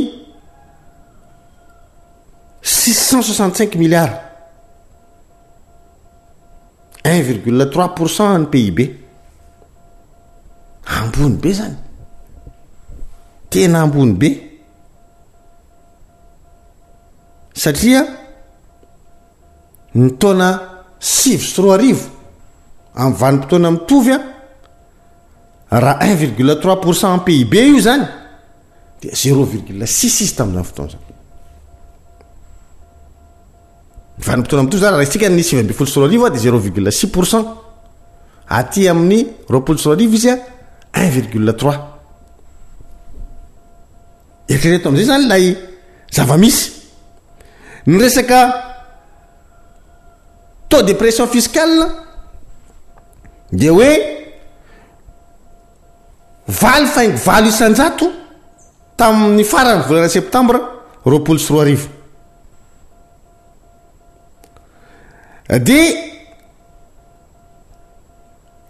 B: 665 milliards 1,3% ny PIB ambony be zany tena ambony be satria ny taona 7 amin'ny vanim-potoana mitovy a raha 1,3% ny PIB io zany dia 0,6 izy tamin'izany fotoana zany vanim-potoana mitovy zany raha isika ny 7 dia 0,6% aty amin'ny 24 izy a 1,3 eritrereto am'izay zany lay zava-misy ny resaka taux de pression fiscale de hoe 0,4 isanjato tamin'ny farany volana septambra 24 de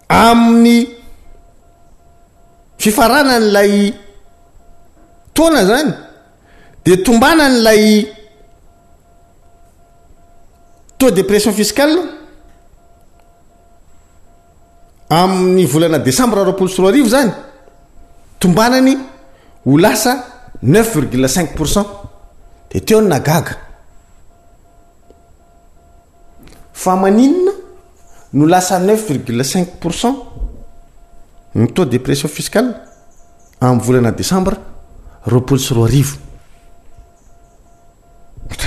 B: amin'ny fifarana n'lay taona zany de tombana n'lay taux de pression fiscale amin'ny volana décembre 24 zany tombanany ho lasa 9,5% de teo ny nagaga fa maninona no lasa 9,5% ny taux de pression fiscale amin'ny volana décembre 24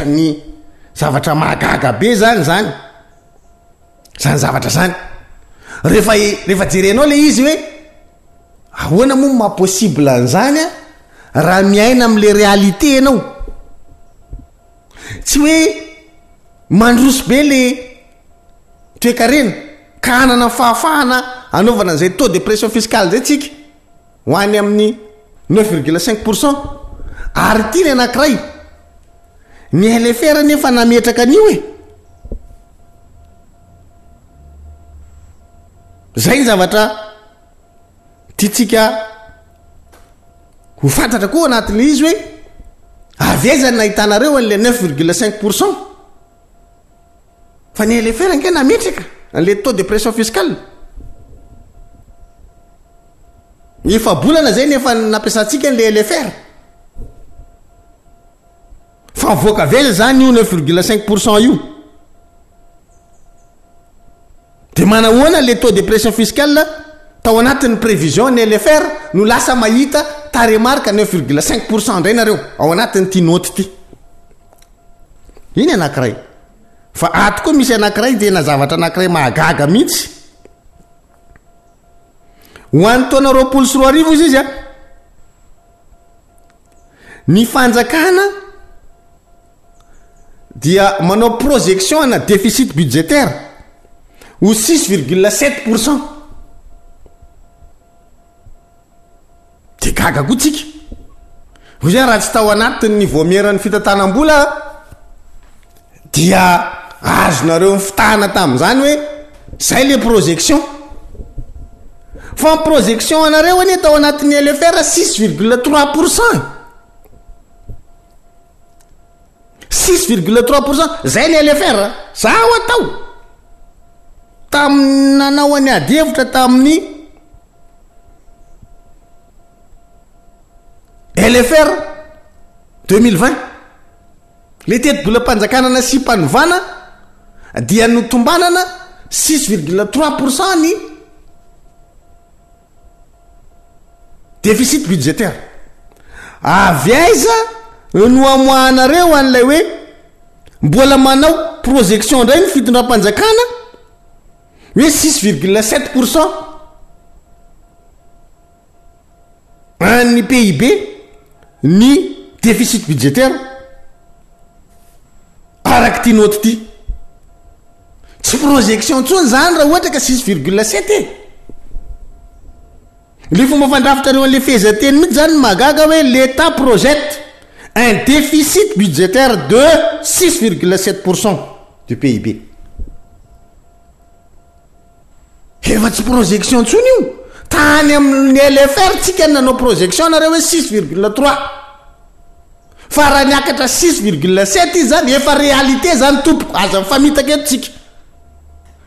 B: ny zavatra mahagaga be zany zavatra zany rehefa jerenao le izy hoe ahoana moa mahapossible an'izany a raha miaina am'le réalité ianao tsy hoe mandroso be le toekarena ka anana fahafahana anaovana an'izay taux de pression fiscale zay tsika ho any amin'ny 9,5% ary tiany anankiray ny LFR nefa nametraka an'io zay ny zavatra tiatsika ho fantatra koa anatin'le izy hoe avezany nahitanareo an'le 9,5% fa ny LFR anke nametraka an'le taux de pression fiscale efa bolana zay nefa nampiasantsika an'le LFR fa voaka veza zany io 9,5% io de manahoana le taux de pression fiscale tao anatin'ny prévision ny LFR no lasa mahita taremarka 9,5% ndray nareo ao anatin'ny ty note ty iny anankiray fa ato koa misy anankiray de na zavatra anankiray mahagaga mihitsy ho an'ny taona 24 izy izy a ny fanjakana dia manao projection na déficit budgétaire ho 6,7% de gaga koa tsika ho zay raha tsy tao anatin'ny niveau mieran'ny fitantanam-bola dia azonareo ny fitahana tamin'izany hoe zay le projection fa ny projection anareo anie tao anatin'ny LFR 6,3%. 6,3% zay ny LFR zaho atao tamin'ny nanao any ady hevitra tamin'ny LFR 2020 le teti-bolam-panjakanana sy mpanovana dia notombanana 6,3% ny déficit budgétaire avy aiza no amoahanareo an'ilay hoe mbola manao projection ndray ny fitondram-panjakana hoe 6,7% ny PIB ny déficit budgétaire araky ty note ty tsy projection tsony zany raha ohatra ka 6,7 le fomba fandrafitrareo an'le fehezanteny mihitsy zany magaga hoe l'état projette un déficit budgétaire de 6,7% du PIB. Efa tsy projection tsony io tany amin'ny LFR tsika nanao projection nareo hoe 6,3 fa raha niakatra 6,7 izy zany efa réalité zany tompoko aza mifamitaka eto tsika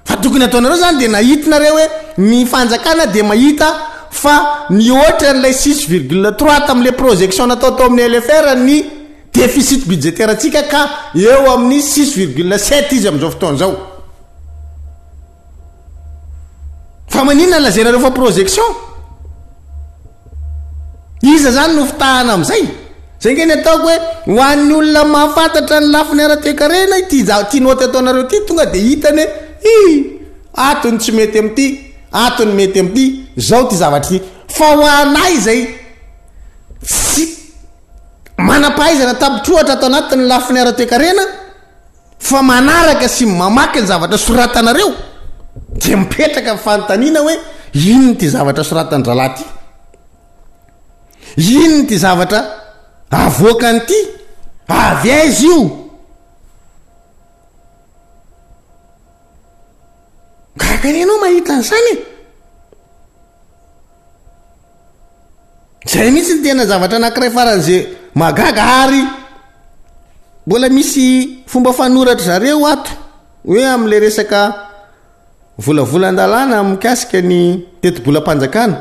B: fa tokony ataonareo zany de nahitinareo hoe ny fanjakana de mahita fa ny ohatra n'ilay 6,3 tamin'le projection natao tao amin'ny LFR ny déficit budgétaire atsika ka eo amin'ny 6,7 izy amin'izao fotoan'izao fa maninona lazainareo fa projection iza zany no fitahana am'izay zay nge ny ataoko hoe ho an'ny olona mahafantatra ny lafiny ara-toekarena ty noty ataonareo ty tonga de hitany hoe atony tsy mety am'ty atony mety amty zao ty zavatry fa ho anay zay tsy manapahaizana tapitroatra ato anatin'ny lafiny ara-toekarena fa manaraka sy mamaky ny zavatra soratanareo de mipetraka fanontaniana hoe inony ty zavatra soratany dralaty inony ty zavatra avoakany ty avy aizy io kakanenao mahita an'izany zay mihitsy ny tena zavatra anankiray faran'zay magaga ary mbola misy fomba fanoratra zareo ato hoe am'le resaka volavolan-dalàna mikasika ny teti-bolam-panjakana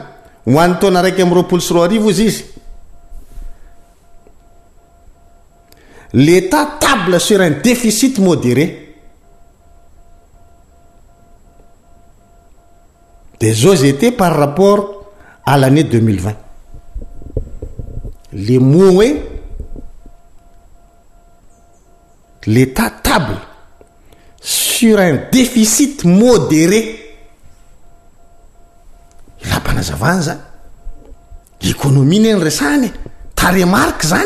B: ho an'ny taona raiky am'y 24 izy izy l'état table sur un déficit modéré des OGT par rapport à l'année 2020. Les mots est l'état table sur un déficit modéré. Il a pas nazavanza. Économie n'y resane. T'as remarque zane.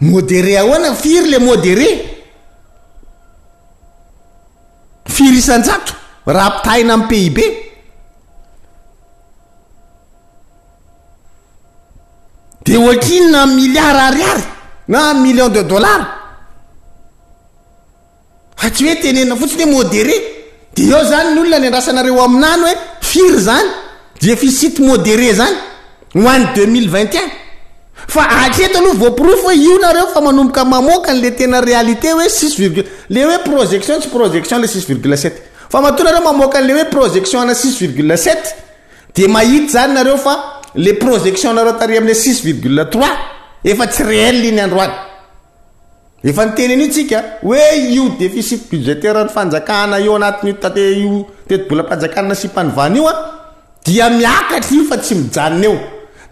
B: Modéré à on fir les modérés. Fir isanjato. Raptaina am PIB. De ohatrina milliard ariary na million de dollars. Fa tsy hoe tenena fotsiny modéré. De eo zany ny olona ny andrasanareo aminany hoe firy zany déficit modéré zany ho an'ny 2021. Fa atreto aloha voaporofo hoe io nareo fa manomboka mamoaka le tena réalité hoe 6, le hoe projection tsy projection le 6,7. Fa matonareo mamoaka le hoe projection ana 6,7 de mahita zany nareo fa le projection nareo tary amle 6,3 efa tsy réel iny androany. Efa niteneny itsika hoe io déficit budgétaire ny fanjakana io anatin'io tate io teti-bolam-panjakana sy mpanivany io dia miakatra io fa tsy mijanona eo.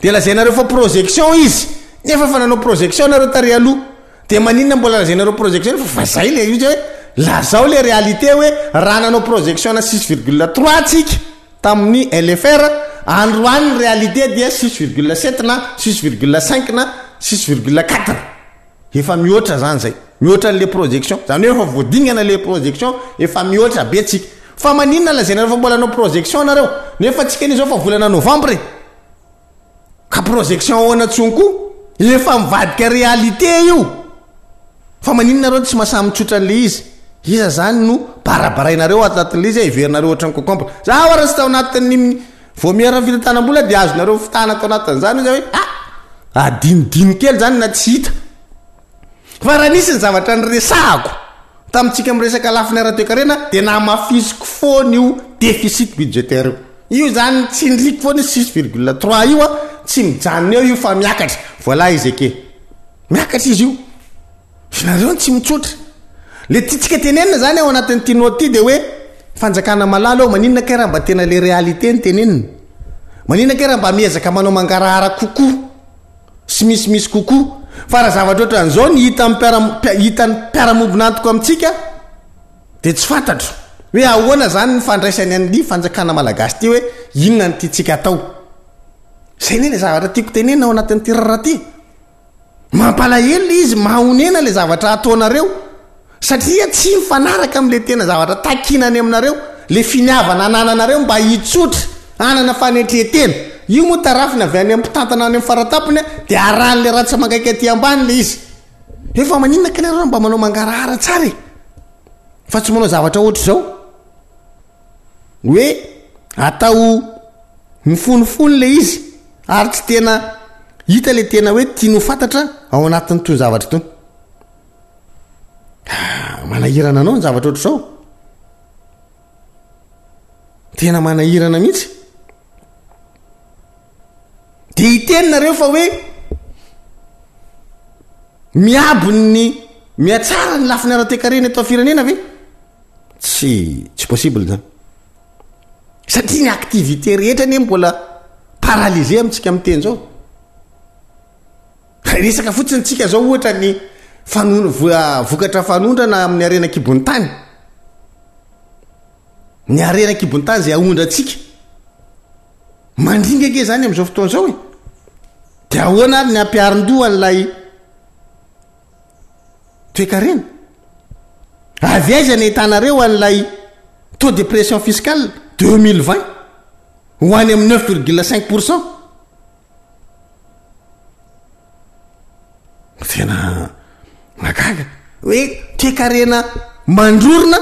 B: De lazainareo fa projection izy nefa fa nanao projection nareo tary aloha de maninona mbola lazainareo projection fa zay le izy hoe lazao le réalité hoe raha nanao projection na 6,3 tsika tamin'ny LFR androany réalité dia 6,7 na 6,5 na 6,4 efa mihoatra zany zay mihoatra le projection zany hoe efa voadingana le projection efa mihoatra be tsika fa maninona lazainareo fa mbola nanao projection nareo nefa tsika ny zao fa volana novembre ka projection hoana tsonko efa mivadika réalité io fa maninona reo tsy mahasamytsotra an'le izy iza zany no barabarainareo atatin'le izy iverinareo ohatrany concombre za oara sy tao anatin'ny vomiera fitantanam-bola de azonareo fitana tao anatin'izany zay hoe adinidiny kely zany na tsy hita fa raha nisy ny zavatra ny resahako tamintsika miresaka lafiny ara-toekarena de namafisiko foana io déficit budgétaire io zany tsy ndriky foana 6,3 io tsy mijanona eo io fa miakatra voilà izy ake miakatra izy io finareo tsy mitsotra le titsika tenenina zany ao anatin'ny tinoty de hoe fanjakana malalo ao maninona kay raha mba tena le réalité ny tenenina maninona kay raha mba miezaka manao mangarahara kokoa sy misimisy kokoa fa raha zavatra ohatran'izao ny hitan'ny mpiara-mombonantoko amitsika de tsy fantatro hoe ahoana zany ny fandraisany an'ly fanjakana malagasy ty hoe inona ny titsika atao zay ne le zavatra tiako tenenina ao anatin'ny tirara ty mampalahelo le izy mahonena le zavatra ataonareo satria tsy mifanaraka am'le tena zavatra takinany aminareo le finiavana anananareo mba hitsotra anana fanetretena io moa tarafina avy any ampitantana any amin'ny faratapony de arahan'le ratsa mangaiky aty ambany le izy efa maninona kanareo mba manao mangarahara tsara fa tsy manao zavatra ohatr' zao hoe atao mifonofony le izy ary tsy tena hita le tena hoe tiano fantatra ao anatin'ny toy zavatra tony manahirana anao ny zavatra ohatr' zao tena manahirana mihitsy de hitenonareo fa hoe miabony miatsara ny lafiny ara-toekarena atao firenena ve tsy possible zany satria ny activité rehetra ny mbola paralysé amintsika am'teny zao resaka fotsiny tsika zao ohatra ny vokatra fanondrana amin'ny arena kibony tany ny arena kibon'tany zay aondratsika mandringa ke zany am'izao fotoana zao e de ahoana ary ny ampiarin-doha an'lay toekarena avy aiza ny hitanareo an'lay taux de pression fiscale 2020 ho any amin'ny 9,5%. tena magaga hoe toekarena mandrorona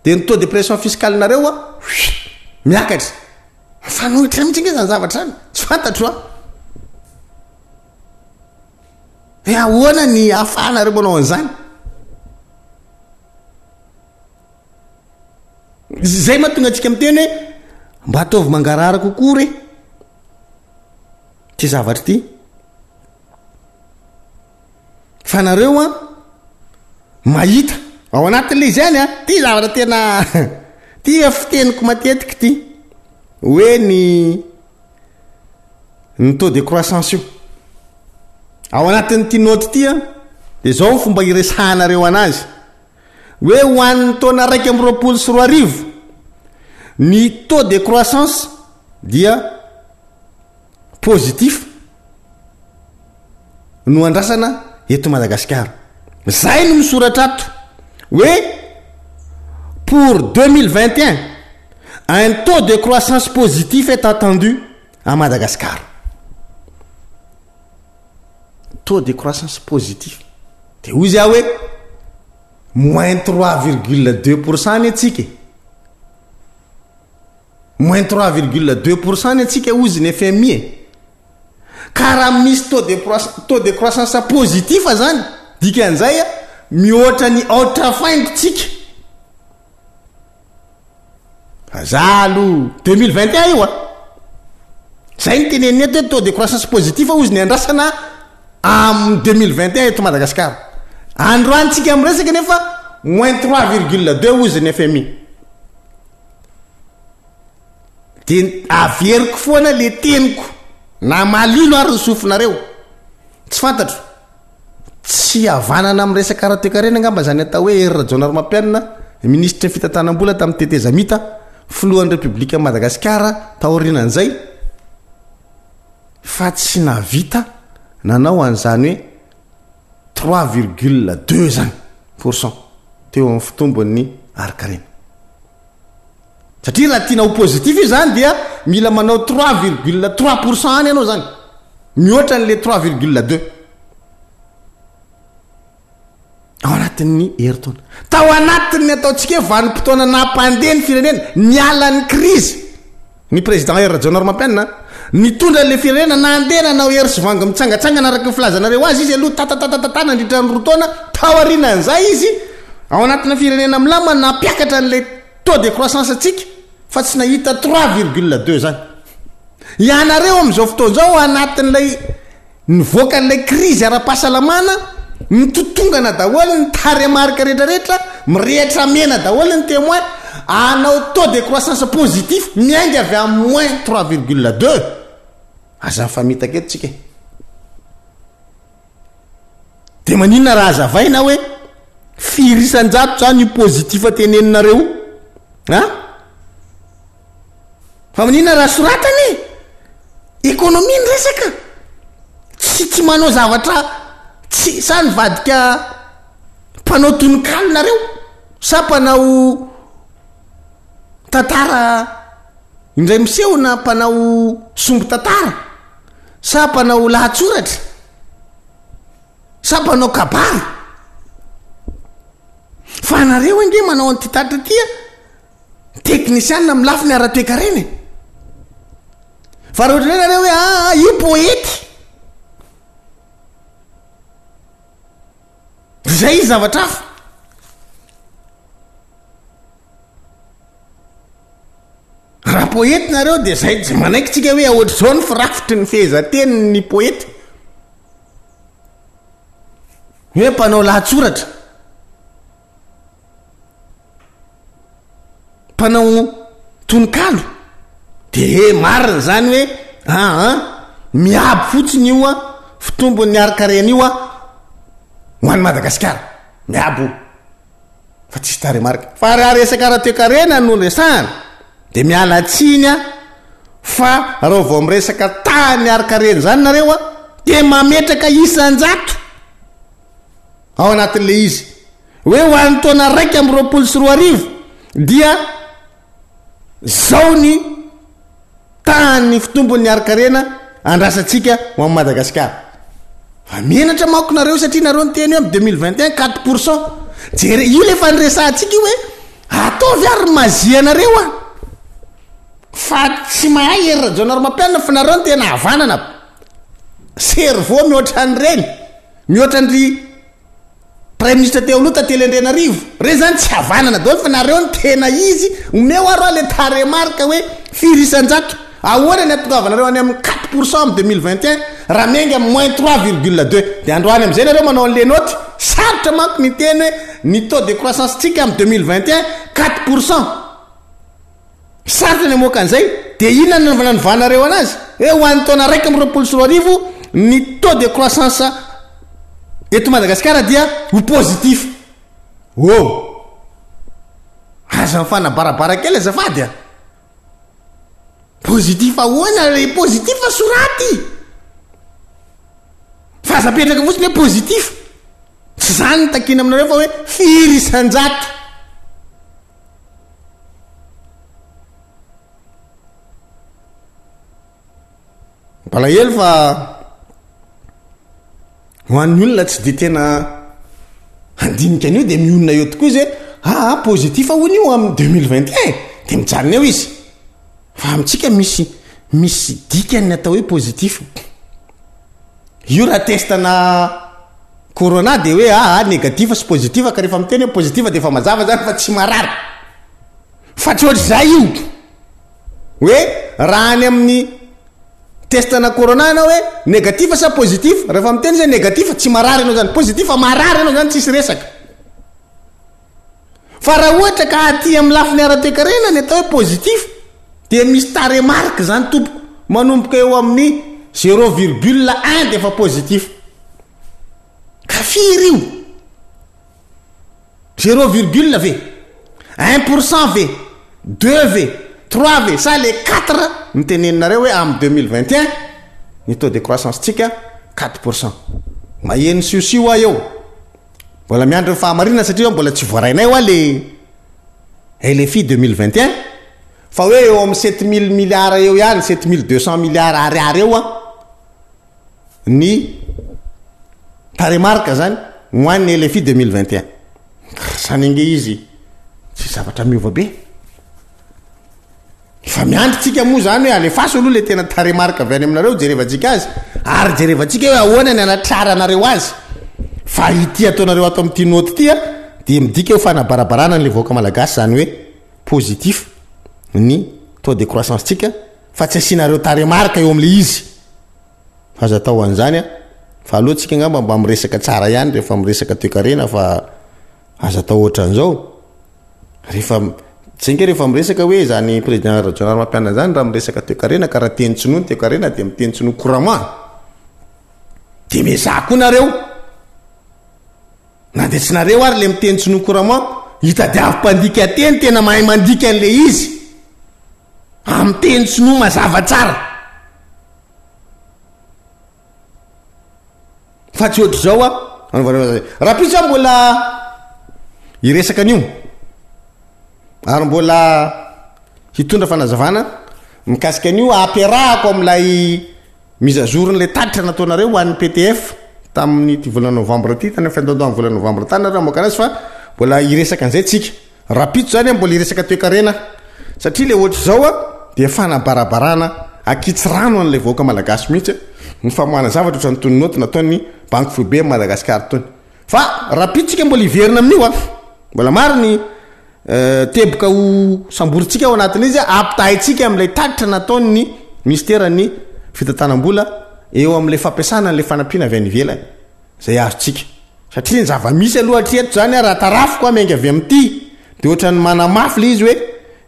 B: de ny taux de pression fiscale nareo a miakatra fanohitra mihitsy nge zany zavatra any tsy fantatro hoe ahoana ny ahafahanareo manao an'izany. Zay mahatonga antsika miteny hoe mba ataovy mangarara kokoa re ty zavatra ty fa nareo a mahita ao anatin'le izany a ty zavatra tena ty fiteniko matetiky ty hoe ny taux de croissance io ao anatin'ity note ty a de zao fomba iresahanareo anazy hoe ho an'ny taona 1.4 ny taux de croissance dia positif no andrasana eto Madagasikara. Zay no misoratra ato hoe pour 2021 un taux de croissance positif est attendu à Madagascar. Taux de croissance positif de ozy aho hoe moins 3,2% ny atsika moins 3,2% ny atsika ozy ny FMI ka raha misy taux de croissance positif zany dika an'izay a mihoatra ny outrafaingotsika azalo 2021 io a zay ny teneniny eto hoe taux de croissance positif ozy ny andrasana am 2021 eto Madagasikara. Androantsika am'resaka nefa moins 3,2 ozy ny FMI de averiko foana le teniko na malilo ary ny sofinareo tsy fantatro tsy avanana am' resaka ara-toekarena ngamba zany atao hoe ery Rajonar Mampianina ministre fitantanam-bola tamin'ny Teteza Mita filohan'ny Republika Madagasikara taorinan'izay fa tsy navita nanao an'izany hoe 3,2 zany % teo amin'ny fitombon'ny arkarena satria raha tiana ho positif io zany dia mila manao 3,3% any ianao zany mihoatra n'le 3,2 ao anatin'ny heritaona tao anatin'ny ataontsika hoe vanim-potoana nampandeha ny firenena nialan'ny crise ny président Ery Rajonar Mampianina nitondra le firenena nandeha nanao hery sy vanga mitsangatsangana araka ny filazanareo azy izy aloha tatatatata nandritra ny rotaona tao aorianan'izay izy ao anatina firenena milama nampiakatra n'le taux de croissance atsika fa tsy nahita 3,2 zany. Ianareo am'izao fotoana zao anatin'lay nivoaka n'lay crise ara-pahasalamana mitotongana daholo ny taremarika rehetrarehetra mirehitra mena daholo ny témoin anao taux de croissance positif miainga avy amin'ny moins 3,2 aza famitaka eto tsika de maninona raha azavaina hoe firisan-jato zany positif ateneninareo fa maninona raha soratany ekonomia ny resaka tsy manao zavatra tsy sa nivadika mpanao tononkalo nareo sa mpanao tantara indray miseho na mpanao sombo tantara sa mpanao lahatsoratra sa mpanao kabary fa nareo inge manao an'ity taritra tia teknisianina milafiny ara-toekarena fa raha ohatra nareo hoe io poety zay izy zavatra hafa raha poety nareo de zay manaikitsika hoe ohatr' zao ny firafitry ny fehezanteny ny poety hoe mpanao lahatsoratra mpanao tononkalo de marina zany hoe miabo fotsiny io a fitombon'ny arkarena io a ho an'ny Madagasikara miabo fa tsisy taremarika fa raha resaka ara-toekarena no resahana de miala tsiny a fa raha vao miresaka tany arikarena zany nareo a de mametraka isan-jato ao anatin'le izy hoe ho an'ny taona raiky amin'ny 24 dia zao ny tany fitombon'ny arikarena andrasantsika ho amin'ny Madagasikara. Fa menatra manko nareo satria nareo ny teny hoe amin'ny 2021 4% jere io le fanresantsika hoe ataovy ary mazianareo a fa tsy mahay ery mampianina fa nareo ny tena havanana servo mihoatra an'ireny mihoatra an'ry prime ministre teo aloha tatelo Andrianarivo re zany tsy havanana daholo fa nareo ny tena izy omeo aro le taremarika hoe firy isan-jato ahoana ny atongavana any amin'ny 4% amin'ny 2021 raha menga moins 3,2 de androany am'izay nareo manao an'le noty sarotra manko ny teny hoe ny taux de croissance tsika amin'ny 2021 4%. Sarotra ny amoaka an'izay de inona ny vanareo anazy hoe ho an'ny taona raiky amin'ny 24 ny taux de croissance eto Madagasikara dia ho positif. Aza mifanabarabara kely azafady a positif ahoana le positif soraty fa zapetraka fotsiny hoe positif tsy zany takina aminareo fa hoe firy isan-jato. Palahelo fa ho an'ny olona tsy de tena andinika an'io de mionona eo tokoa izy hoe positif ahoana io amin'ny 2021 de mijanona eo izy fa amitsika misy dikany atao hoe positif. Io raha testana corona de hoe négatif sy positif ka rehefa miteny hoe positif de fa mazava zany fa tsy marary fa tsy ohatr'izay io hoe raha any amin'ny testana corona anao hoe négatif sa positif rehefa miteny zay négatif tsy marary anao zany positif marary anao zany tsisy resaka. Fa raha ohatra ka aty amin'ny lafiny ara-toekarena ny atao hoe positif de misy taremarika zany tompoko manomboka eo amin'ny 0,1 de fa positif. Ka firy io 0,1 ve 1% ve 2 ve 3 ve sa le 4 miteneninareo hoe amin'ny 2021 ny taux de croissance tsika 4%. Maheno siosio a eo mbola miandro fahamarinana satria mbola tsy voarainay ho le LFI 2021 fa hoe eo amin'ny 7000 milliards eo ihany 7200 milliards ariary eo a ny taremarika zany ho an'ny LFI 2021 zany inge izy tsy zavatra miova be fa miandritsika moa zany hoe alefaso aloha le tena taremarika avy any aminareo jerevantsika azy ary jerevantsika hoe ahoana ny anatraranareo azy fa ity ataonareo ato amin'ity noty ity a de midika ho fanabarabarana n'le vahoaka malagasy zany hoe positif ny taux de croissance tsika fa tsy asianareo taremarika eo amin'le izy fa aza atao an'izany a fa alohatsika ngamba mba miresaka tsara ihany rehefa miresaka toekarena fa aza atao ohatra an'izao rehefa tsenke rehefa miresaka hoe zany président régional mampianana zany raha miresaka toekarena ka raha teny tsinoa ny toekarena de miteny tsinoa couramment de mezaha koa nareo na de tsy nareo ary le miteny tsinoa couramment hitadiavim-pandika teny tena mahay mandika an'le izy amin'ny teny tsinoa mazava tsara fa tsy ohatr' zao a raha pitsy mbola iresaka an'io ary mbola hitondra fanazavana mikasika an'io ampiarahako amin'ilay mizazoronyle tatitra nataonareo ho an'ny PTF tamin'ny volana novembre ty tany fandondona volana novembre tany nareo moka anazy fa mbola iresaka an'izay tsika raha pitso zany mbola iresaka toekarena satria le ohatr' zao a de fanabarabarana akitsy rano an'le vahoaka malagasy mihitsy ny famohana zavatra ohatrany tony noty nataony banque fobe Madagasikara tony fa raha pitsika mbola iverina amin'io a mbola maro ny teboka ho samboritsika ao anatin'izy ampitahitsika amin'ilay tatitra nataony ny ministera ny fitantanam-bola eo amin'le fampiasana n'le fanampiana avy any ivelany zay azotsika satria ny zava-misy aloha atreto zany raha tarafiko a menga avy amin'ity de ohatrany manamafy le izy hoe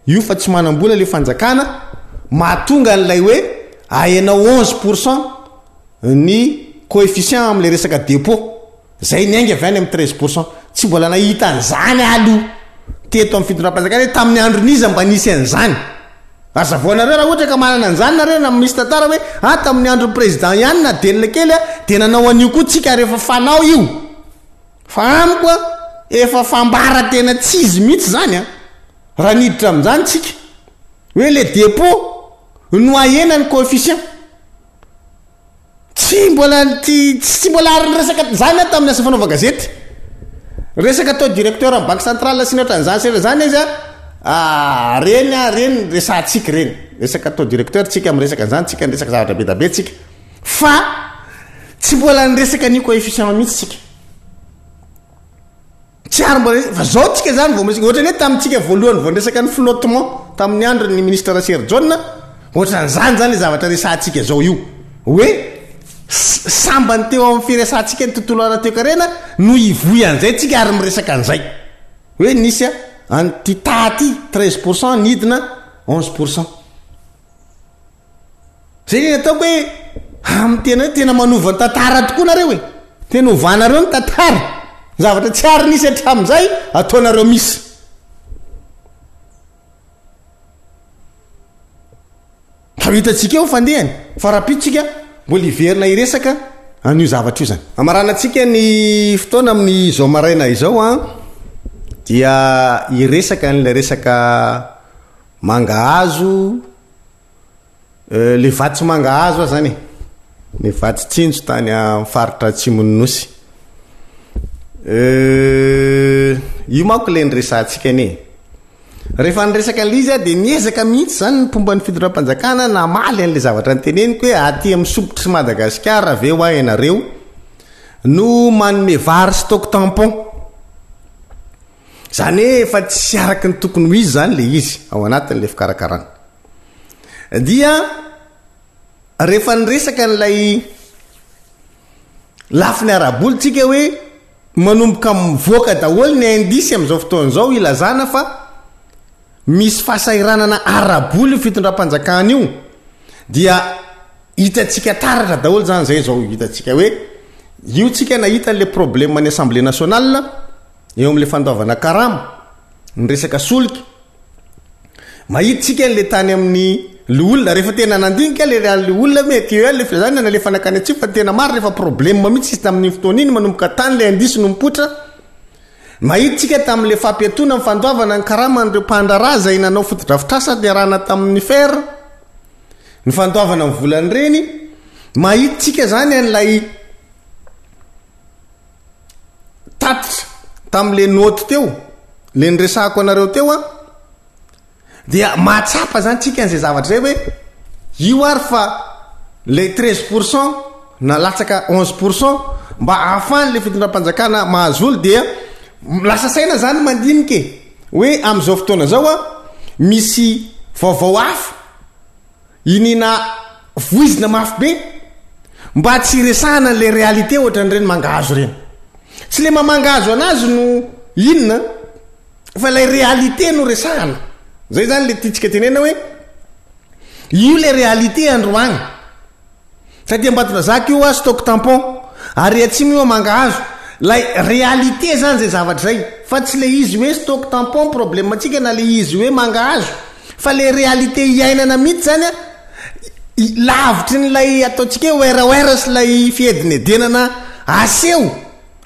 B: io fa tsy manam-bola le fanjakana mahatonga n'lay hoe ahenao 11% ny coefficient am'le resaka dépôt zay ny aingy avy any amin'ny 13% tsy mbola nahita an'izany aloha teto amin'ny fitondram-panjakana tamin'ny androniza mba nisy an'izany azavoanareo raha ohatra ka manana an'izany nareo na misy tantara hoe tamin'ny andro président ihany na delina kely dia nanao an'io koa tsika rehefa fanao io fa amiko efa fambara tena tsizy mihitsy zany raha niditra amin'izany tsika hoe le dépôt noyena ny coefficient tsy mbola ary resaka zany tamin'ny asa fanaova gazety resaka atao directeur amin'ny banque centrale sy ny ohatran'izany sera zany izy reny resantsika reny resaka atao directeur tsika amin'ny resaka an'izany tsika nyresaka zavatra be da be tsika fa tsy mbola nyresaka ny coefficient mihitsy tsika tsy ary mbola fa zao tsika zany vao misy ohatrany hoe tamintsika voalohany vao nyresaka ny flottement tamin'ny andro ny ministre Serjon ohatran'izany zany le zavatra resantsika zao io hoe sambany teo amin'ny firesantsika ny tontolo ara-toe-karena no ivoy an'izay tsika ary miresaka an'izay hoe nisy anty taty 13% nidina 11%. Zay ataoko hoe amin'ny tena manova ny tantara tokoa nareo hoe tena ovanareo ny tantara zavatra tsy ary nisy hatramin'izay ataonareo misy. Fa hitatsika eo fandehany fa rapitsika mbola iverina iresaka an'io zavatra io zany. Amaranantsika ny fotoana amin'ny zao maraina izao dia iresaka n'ilay resaka mangahazo le vatsy mangahazo zany le vatsy tsinjo tany amin'ny faritra Atsimon'ny Nosy io manko le nyresantsika anie rehefa nyresaka an'izy dia niezaka mihitsy zany ny pomba ny fitondram-panjakana namaly an'le zavatra nyteneniko hoe aty amin'ny sobotry Madagasikara aveo ianareo no manome vary stock tampon zany hoe efa tsy araky ny tokony ho izy zany le izy ao anatin'le fikarakarana dia rehefa nyresaka n'lay lafiny araboly tsika hoe manomboka mivoaka daholo ny indisy amin'izao fotoan'izao ilazana fa misy fahasairanana araboly fitondram-panjakana io dia hitatsika taratra daholo zany zay zao hitatsika hoe io tsika nahita le problème ny Assemblée nationale eo amin'le fandaovana karama ny resaka soliky mahitsika le tany amin'ny le olona rehefa tena nandinika le olona mety eo le filazana nalefa nakany atsy fa tena maro rehefa problème mihitsy izy tamin'ny fotoana iny manomboka tany le andisy no mipotra mahitsika tamin'le fampiatona amin'ny fandaovana ny karama n'ireo mpandraraha zay nanao fotodrafitrasa niarahana tamin'ny fer ny fandaovana amin'ny volany reny mahitsika zany an'ilay tatitra tamin'le note teo le nyresahako anareo teo dia mahatsapa zany tsika an'izay zavatra zay hoe io ary fa le 13% na latsaka 11% mba ahafahan'le fitondram-panjakana mahazoly dia lasa saina zany mandinike hoe amin'izao fotoana zao misy vaovao hafa inina voizina mafy be mba tsy resahana le réalité ohatran'ireny mangahazo reny tsy le mamangahazo anazy no inona fa lay réalité no resahana zay zany le tiatsika tenena hoe io le réalité androany satria mbatona zaka io stock tampon ary atsimo io mangahazo lay réalité zany zay zavatra zay fa tsy le izy hoe stock tampon problème atsika na le izy hoe mangahazo fa le réalité iainana mihitsy zany lavitry n'lay ataotsika hoe oeraoera sy lay fiediny edenana aseho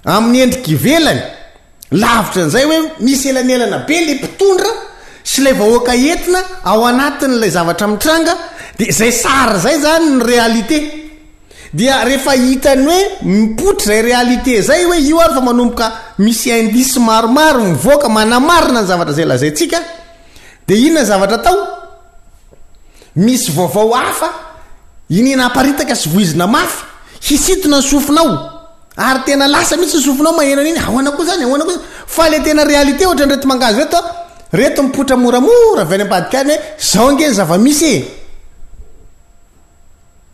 B: amin'ny endriky ivelany lavitra an'izay hoe misy elanelana be le mpitondra sy lay vahoaka entina ao anatin'lay zavatra mitranga dia zay sara zay zany ny réalité dia rehefa hitany hoe mipotra zay réalité zay hoe io ary fa manomboka misy indisy maromaro mivoaka manamarina ny zavatra zay lazayntsika dia inona zavatra atao misy vaovao hafa inina aparitaka sy voizina mafy hisitona ny sofinao ary tena lasa mihitsy ny sofinao maheno an'iny ahoana koa zany fa le tena réalité ohatra ny reto mangazo reto mipotra moramora avy any ambadikany hoe zao nge ny zava-misy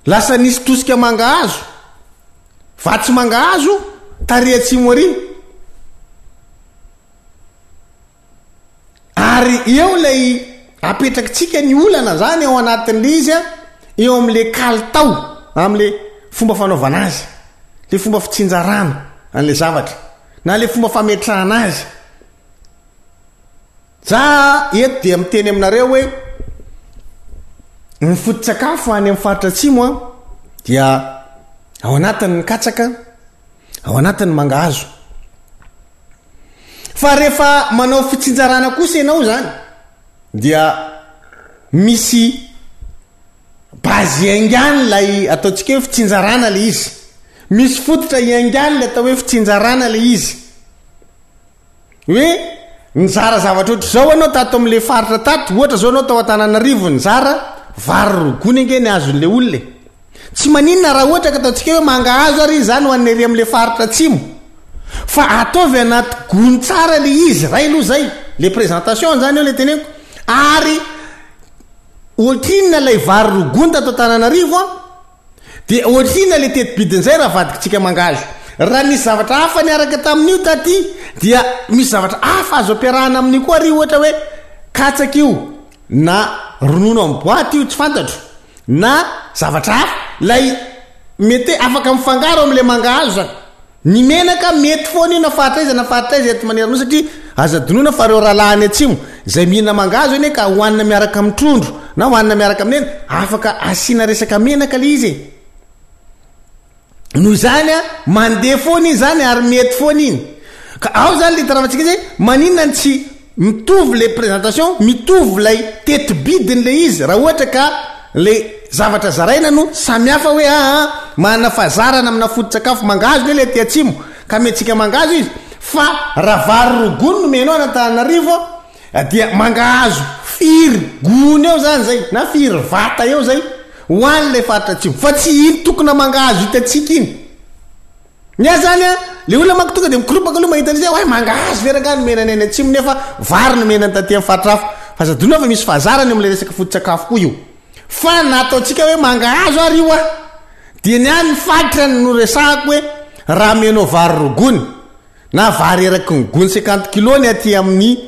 B: lasa nisy tosika mangahazo vatsy mangahazo tare atsimo ary ary eo lay apetrakitsika ny olana zany ao anatin'le izy eo amin'le kalitao amin'le fomba fanaovana azy le fomba fitsinjarana an'le zavatra na le fomba fametrahana azy. Za eto dia miteny aminareo hoe ny foto-tsakafo any amin'ny faritra atsimo dia ao anatin'ny katsaka, ao anatin'ny mangahazo. Fa rehefa manao fitsinjarana kosa ianao zany dia misy bazy aingany lay ataontsika hoe fitsinjarana le izy. Misy fototra iaingany le atao hoe fitsinjarana le izy. Hoe nizara zavatra ohatr' zao anao tato amin'le faritra tato, ohatra zao anao tao Antananarivo nizara vary rogony ange ny azon'le olona. Tsy maninona raha ohatra ka ataontsika hoe mangahazo ary zany ho an'ny ery amin'le faritra atsimo. Fa ataovy anaty gony tsara le izy, ray aloha zay, le présentation zany eo le teneniko. Ary ohatrinona lay vary rogony tato Antananarivo dia ohatrinona le tetibidin'izay raha vadikitsika mangahazo. Raha misy zavatra hafa niaraka tamin'io taty dia misy zavatra hafa azo ampiarahana amin'io koa ry ohatra hoe katsaka io na ronono amin'ny boaty io tsy fantatro na zavatra hafa lay mety afaka mifangaro amin'le mangahazo. Ny menaka mety foana io na fahatra izy eto manerana satria aza donoina fa reo rahalahany atsimo zay mihina mangahazo ene ka hoanina miaraka amin'ny trondro na hoanina miaraka amin'eny afaka asiana resaka menaka le izy. Noho izany mandeha foana iny zany ary mety foana iny. Ka ao zany le taravantsika zay maninona tsy mitovy le présentation, mitovy lay tetibidiny le izy raha ohatra ka le zavatra zaraina no samihafa hoe manana fazarana amina foto-tsakafo mangahazo ne le ty atsimo ka metsika mangahazo izy. Fa raha vary rogony no menao Antananarivo dia mangahazo firy gony eo zany zay na firy vata eo zay hoany le faritra atsimo. Fa tsy iny tokona mangahazo hitatsika iny. Nya zany le olona manko tonga de mikropaka aloha mahita an'izay hoe mangahazo verangany menany any atsimo nefa vary no menany taty amin'ny faritra hafa. Fa zadona fa misy fazarany amin'le resaka foto-tsakafo koa io. Fa nataontsika hoe mangahazo ary io dia niany ny faritra no resahako hoe raha menao vary rogony na vary eraky ny gony 50 kilo ny aty amin'ny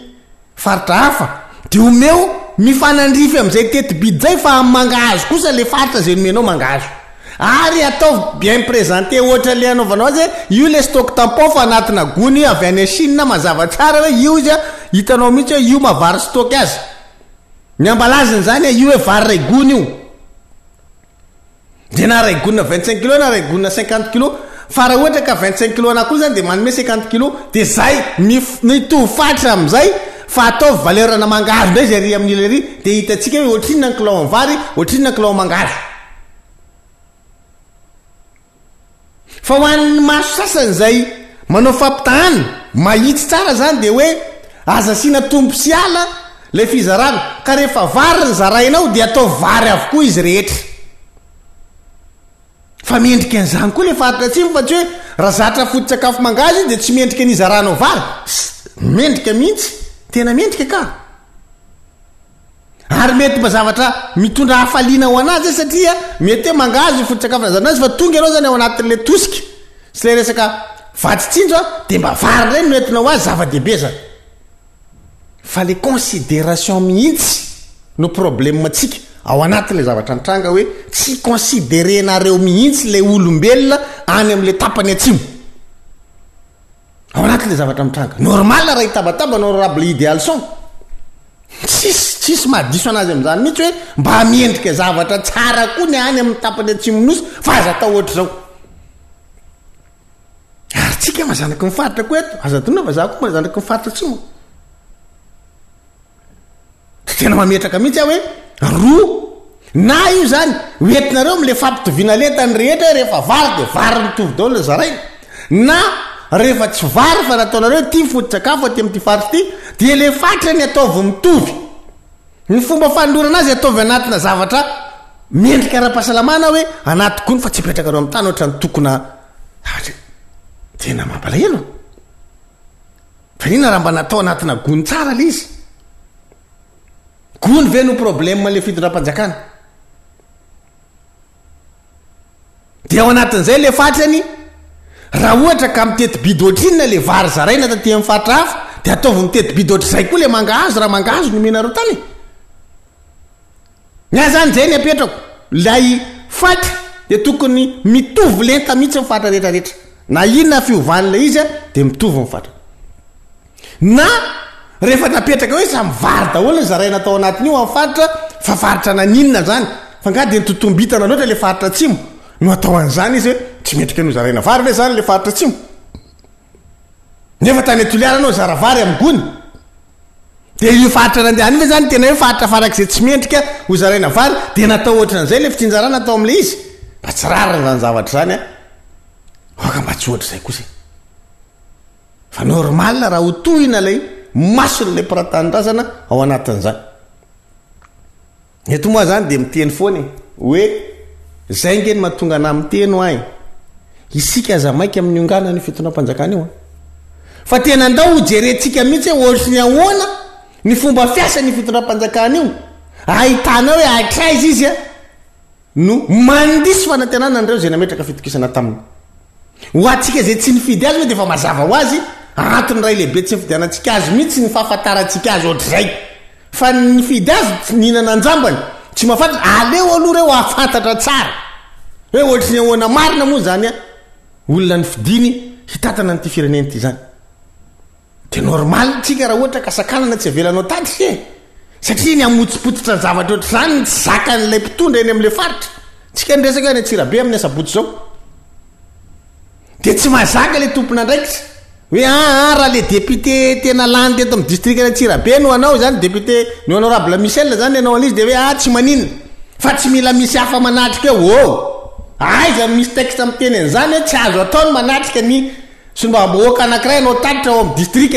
B: faritra hafa dia omeo mifanandrify amin'izay tetibidy zay fa amin'ny mangahazo kosa le faritra zay nomenao mangahazo. Ary atao bien présenté ohatra le anaovanao azy io le stock tampon fa anatina gony avy any Chine mazava tsara hoe io izy hitanao mihitsy hoe io mavary stock azy. Ny ambalaziny zany io hoe vary ray gony io. Dia na ray gony 25 kilo na ray gony 50 kilo fa raha ohatra ka 25 kilo anakory zany dia manome 50 kilo dia zay mitovy fatra amin'izay fa ataovy valerana mangahazo ndray zay ry amin'ile ry dia hitantsika hoe ohatrinona ny kilao amin'ny vary, ohatrinona ny kilao mangahazo. Fa ho an'ny maso sasany zay manao fampitahana mahitsy tsara zany dia hoe aza asiana tombo sy ala le fizarana ka rehefa vary ny zarainao dia atao vary avokoa izy rehetra. Fa mendrika an'izany koa le faritra atsimo fa tsy hoe raha zatra foto-tsakafo mangahazo izy dia tsy mendrika nizaranao vary. Mendrika mihitsy, tena mendrika ka. Ary mety mba zavatra mitondra hafaliana ho anazy satria mety hoe mangahazo foto-tsakafo nazaranazy fa tonga ianao zany ao anatin'le tosika sy le resaka vatitsinjo dia mba vary reny no entinao azy zava-dehibe zany. Fa le considération mihitsy no problème atsika ao anatin'le zavatra nitranga hoe tsy considérenareo mihitsy le olombelona any amin'le tapany atsimo ao anatin'le zavatra mitranga. Normal raha hitabataba honorable idéal son tsisy mahadiso anazy amin'izany mihitsy hoe mba miendrika zavatra tsara koa ny any amin'ny tapany atsimo nosy fa aza atao ohatra zao. Ary tsika mazanaky ny faritra koa eto aza donina fa za koa mazanaky ny faritra atsimo. Tena mametraka mihitsy hoe roa na io zany hoentinareo amin'le fampitoviana letany rehetra rehefa vary dia vary mitovy daholo zaraina na rehefa tsy vary fa nataonareo ty foto-tsakafo aty amin'ity faritra ity dia le fatra ny ataovy mitovy. Ny fomba fanondorana azy ataovy anatina zavatra mendrika ara-pahasalamana hoe anaty gony fa tsy hipetrakareo amin'ny tany ohatra ny tokona tena mampalahelo. Fa inona raha mba natao anatina gony tsara le izy. Gony ve no problème le fitondram-panjakana. Dia ao anatin'izay le fatrany raha ohatra ka mitetibidy ohatrinona le vary zaraina taty amin'ny fatra hafa dia ataovy mitetibidy ohatr'izay koa le mangahazo raha mangahazo no menareo tany. Nya zany zay ny apetrako lay fatra dia tokony mitovy lenta mihitsy ny fatra rehetrarehetra na inona fiovan'le izy de mitovy mifatra na rehefa napetraka hoe samy vary daholo ny zaraina tao anatiny io am'faritra fa faritra naninona zany fa nga de nitotombitana loatra le faritra atsimo no atao an'izany izy hoe tsy metrika no zaraina vary ve zany le faritra atsimo nefa tany atoliaranao zaravary am'gony de io faritra nandehany ve zany tena hoe faritra farak'izay tsy mendrika ho zaraina vary de natao ohatran'izay le fitsinjarana atao am'le izy mba tsy rariny zany zavatra zany oka mba tsy ohatra zay kosa fa normal raha ho tohina lay mason'le piratanindrazana ao anatin'izany eto moa zany de miteny foany hoe zay ngeny mahatonga ana miteny ahy isika aza mainka amin'ny ongana ny fitonam-panjakana io fa tena ndao ho jerentsika mihitsy hoe ohatry ny ahoana ny fomba fiasa ny fitondram-panjakana io ahitana hoe atraizy izy no mandisy fanantenana andreo zay nametraka fitokisana taminy ho atsika zay tsy nifidy azy hoe de fa mazava ho azy antony ray lehibe tsy nifidianantsika azy mihitsy ny fahafantarantsika azy ohatr'izay fa nifidy azy tsy nihinana anjambany tsy mahafantatra aleo aloha reo ahafantatra tsara hoe ohatry ny ahoana marina moa zany olona ny fidiny hitatana n'ity fireneny ity zany de normal tsika raha ohatra ka sakanana tsy avelanao tatry satria ny amotsipotsitra zavatra ohatr' zany ny tsy zakan'lay mpitondra eny am'le faritra tsika nyresaka ny atsirabe amin'ny asabotsy zao de tsy mahazaka le tompona ndraikitsy hoe raha le député tena lany teto amin'ny district ny atsirabe no anao zany député ny honorable Michel zany anao an'izy de hoe tsy maninona fa tsy mila misy hafa manatrika aiza misy texte amin'ny teny an'izany hoe tsy azo ataony manatrika ny solombaboaka anankiray anao tatitra ao amin'ny district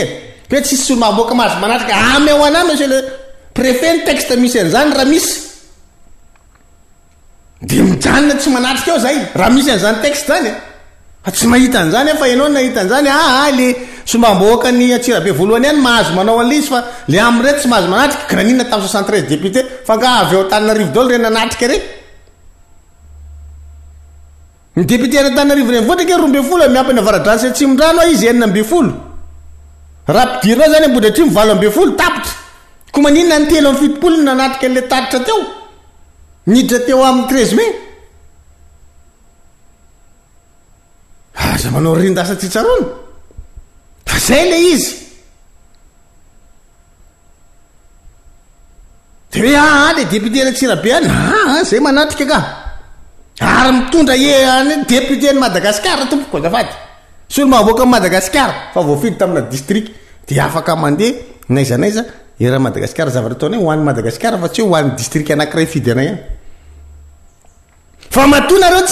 B: hoe tsisy solombaboaka mahazo manatrika amy ao anay monsieur le préfet ny texte misy an'izany raha misy de mijanona tsy manatrika ao zay raha misy an'izany texte zany fa tsy mahita an'izany fa ianao nahita an'izany le solombaboaka ny atsirabe voalohany ihany mahazo manao an'le izy fa le am'reto tsy mahazo manatrika granina tamin'ny 73 député fa nga avy ao Antananarivo daholo re nanatrika re ny député na Antananarivo reny voatra ke 12 miampy avaradrano sy atsimon-drano izy 9 raha pidirina zany Ambohidratrimo 12 tapitra ko maninona ny telo amin'ny fitopolo ny nanatrika an'le tatitra teo niditra teo amin'ny 13 mai aza manao rindasa tsy tsarona fa zay le izy de hoe le député na Tsirabe any zay manatrika ka ary mitondra député ny Madagasikara tompoko azafady solombaboaka ny Madagasikara fa voafidy tamina district de afaka mandeha naizanaiza era Madagasikara zavatra ataony hoe hoan'ny Madagasikara fa tsy hoe hoan'ny district anankiray fidana ihany fa matonareo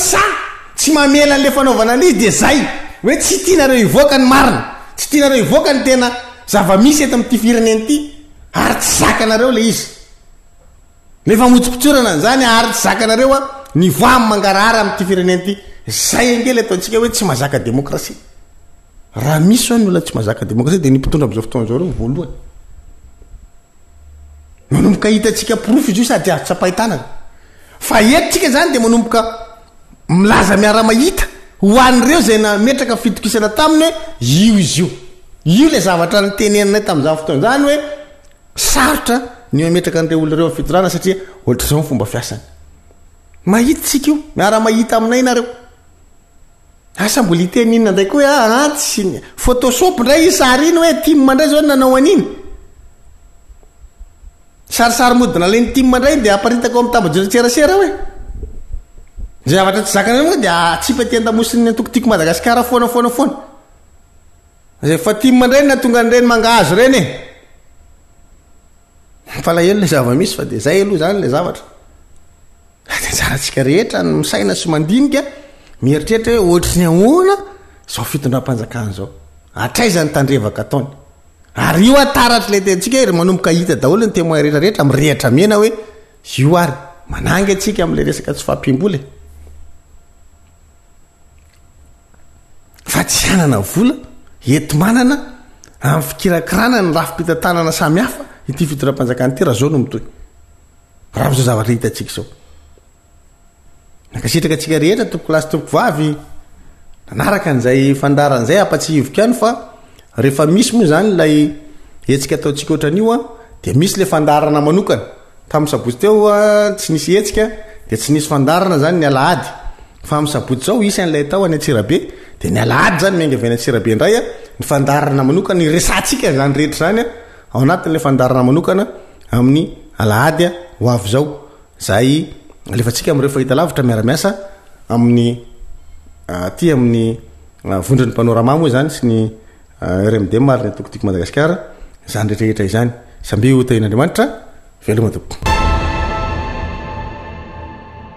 B: tsy mamela an'le fanaovana an'izy de zay hoe tsy tianareo ivoaka ny marina tsy tianareo ivoaka ny tena zava-misy eto amin'ity fireneny ity ary tsy zakanareo le izy nefa motsipotsorana an'izany ary tsy zakanareo ny voa mangarara amin'ity fireneny ity zay angely ataontsika hoe tsy mahazaka demokrasia raha misy ny olona tsy mahazaka demokrasia de ny mpitondra am'izao fotoana zao reo voalohany manomboka hitatsika proof izy io sady azo tsapahitana fa etotsika zany de manomboka milaza miara-mahita ho an'ireo zay nametraka fitokisana taminy hoe io izy io le zavatra nytenenanay tamin'izany fotoana zany hoe sarotra ny mametraka an'ireo olona reo fitorana satria ohatr'izao ny fomba fiasany mahita tsika io miara-mahita aminay nareo asa mbola iteny inona ndraiky hoe tsy photoshop ndray sary iny hoe tim mandray zao nanao an'iny sarisary modina le ny tim mandray de aparitako amin'ny tambajona tserasera hoe zay zavatra tsy zakana de atsipa tendamosiny antokotiko Madagasikara foana zay fa tim mandray na tonga an'ireny mangahazo reny falahelo le zava-misy fa de zay aloha zany le zavatra de zaratsika rehetra ny misaina sy mandinika mieritrehitra hoe ohatry ny ahoana zao fitondram-panjakana zao atraizany tandrevaka ataony ary io ataratra le tentsika ry manomboka hita daholo ny témoin rehetrarehetra mirehatra mena hoe io ary manangy atsika am'le resaka tsy fampimboly fa tsy anana vola etomanana amin'ny fikirakirana ny rafi-pitantanana samy hafa ity fitondram-panjakana ity raha zao no mitoy raha zao zavatra hitatsika zao nakasitraka atsika rehetra tompoko lasy tompoko vavy nanaraka an'izay fandaran'izay apatsihivoka any fa rehefa misy moa zany lay etsika ataotsika ohatran'io de misy le fandarana manokana tamin'ny sabotsy teo tsy nisy etsika de tsy nisy fandarana zany ny alahady fa amin'ny sabotsy zao isan'lay tao any Atsirabe de ny alahady zany miangavena tsirabe indray a ny fandarana manokana ny resantsika zany rehetra zany a ao anatin'le fandarana manokana amin'ny alahady a ho avy zao zay alefatsika am'ireo fahita lavitra miaramiasa amin'ny ty amin'ny vondrony panorama moa zany sy ny RMD marina tokotiko Madagasikara zany rehetrarehetra izany sambe ho tain'Andriamanitra veloma tompoko.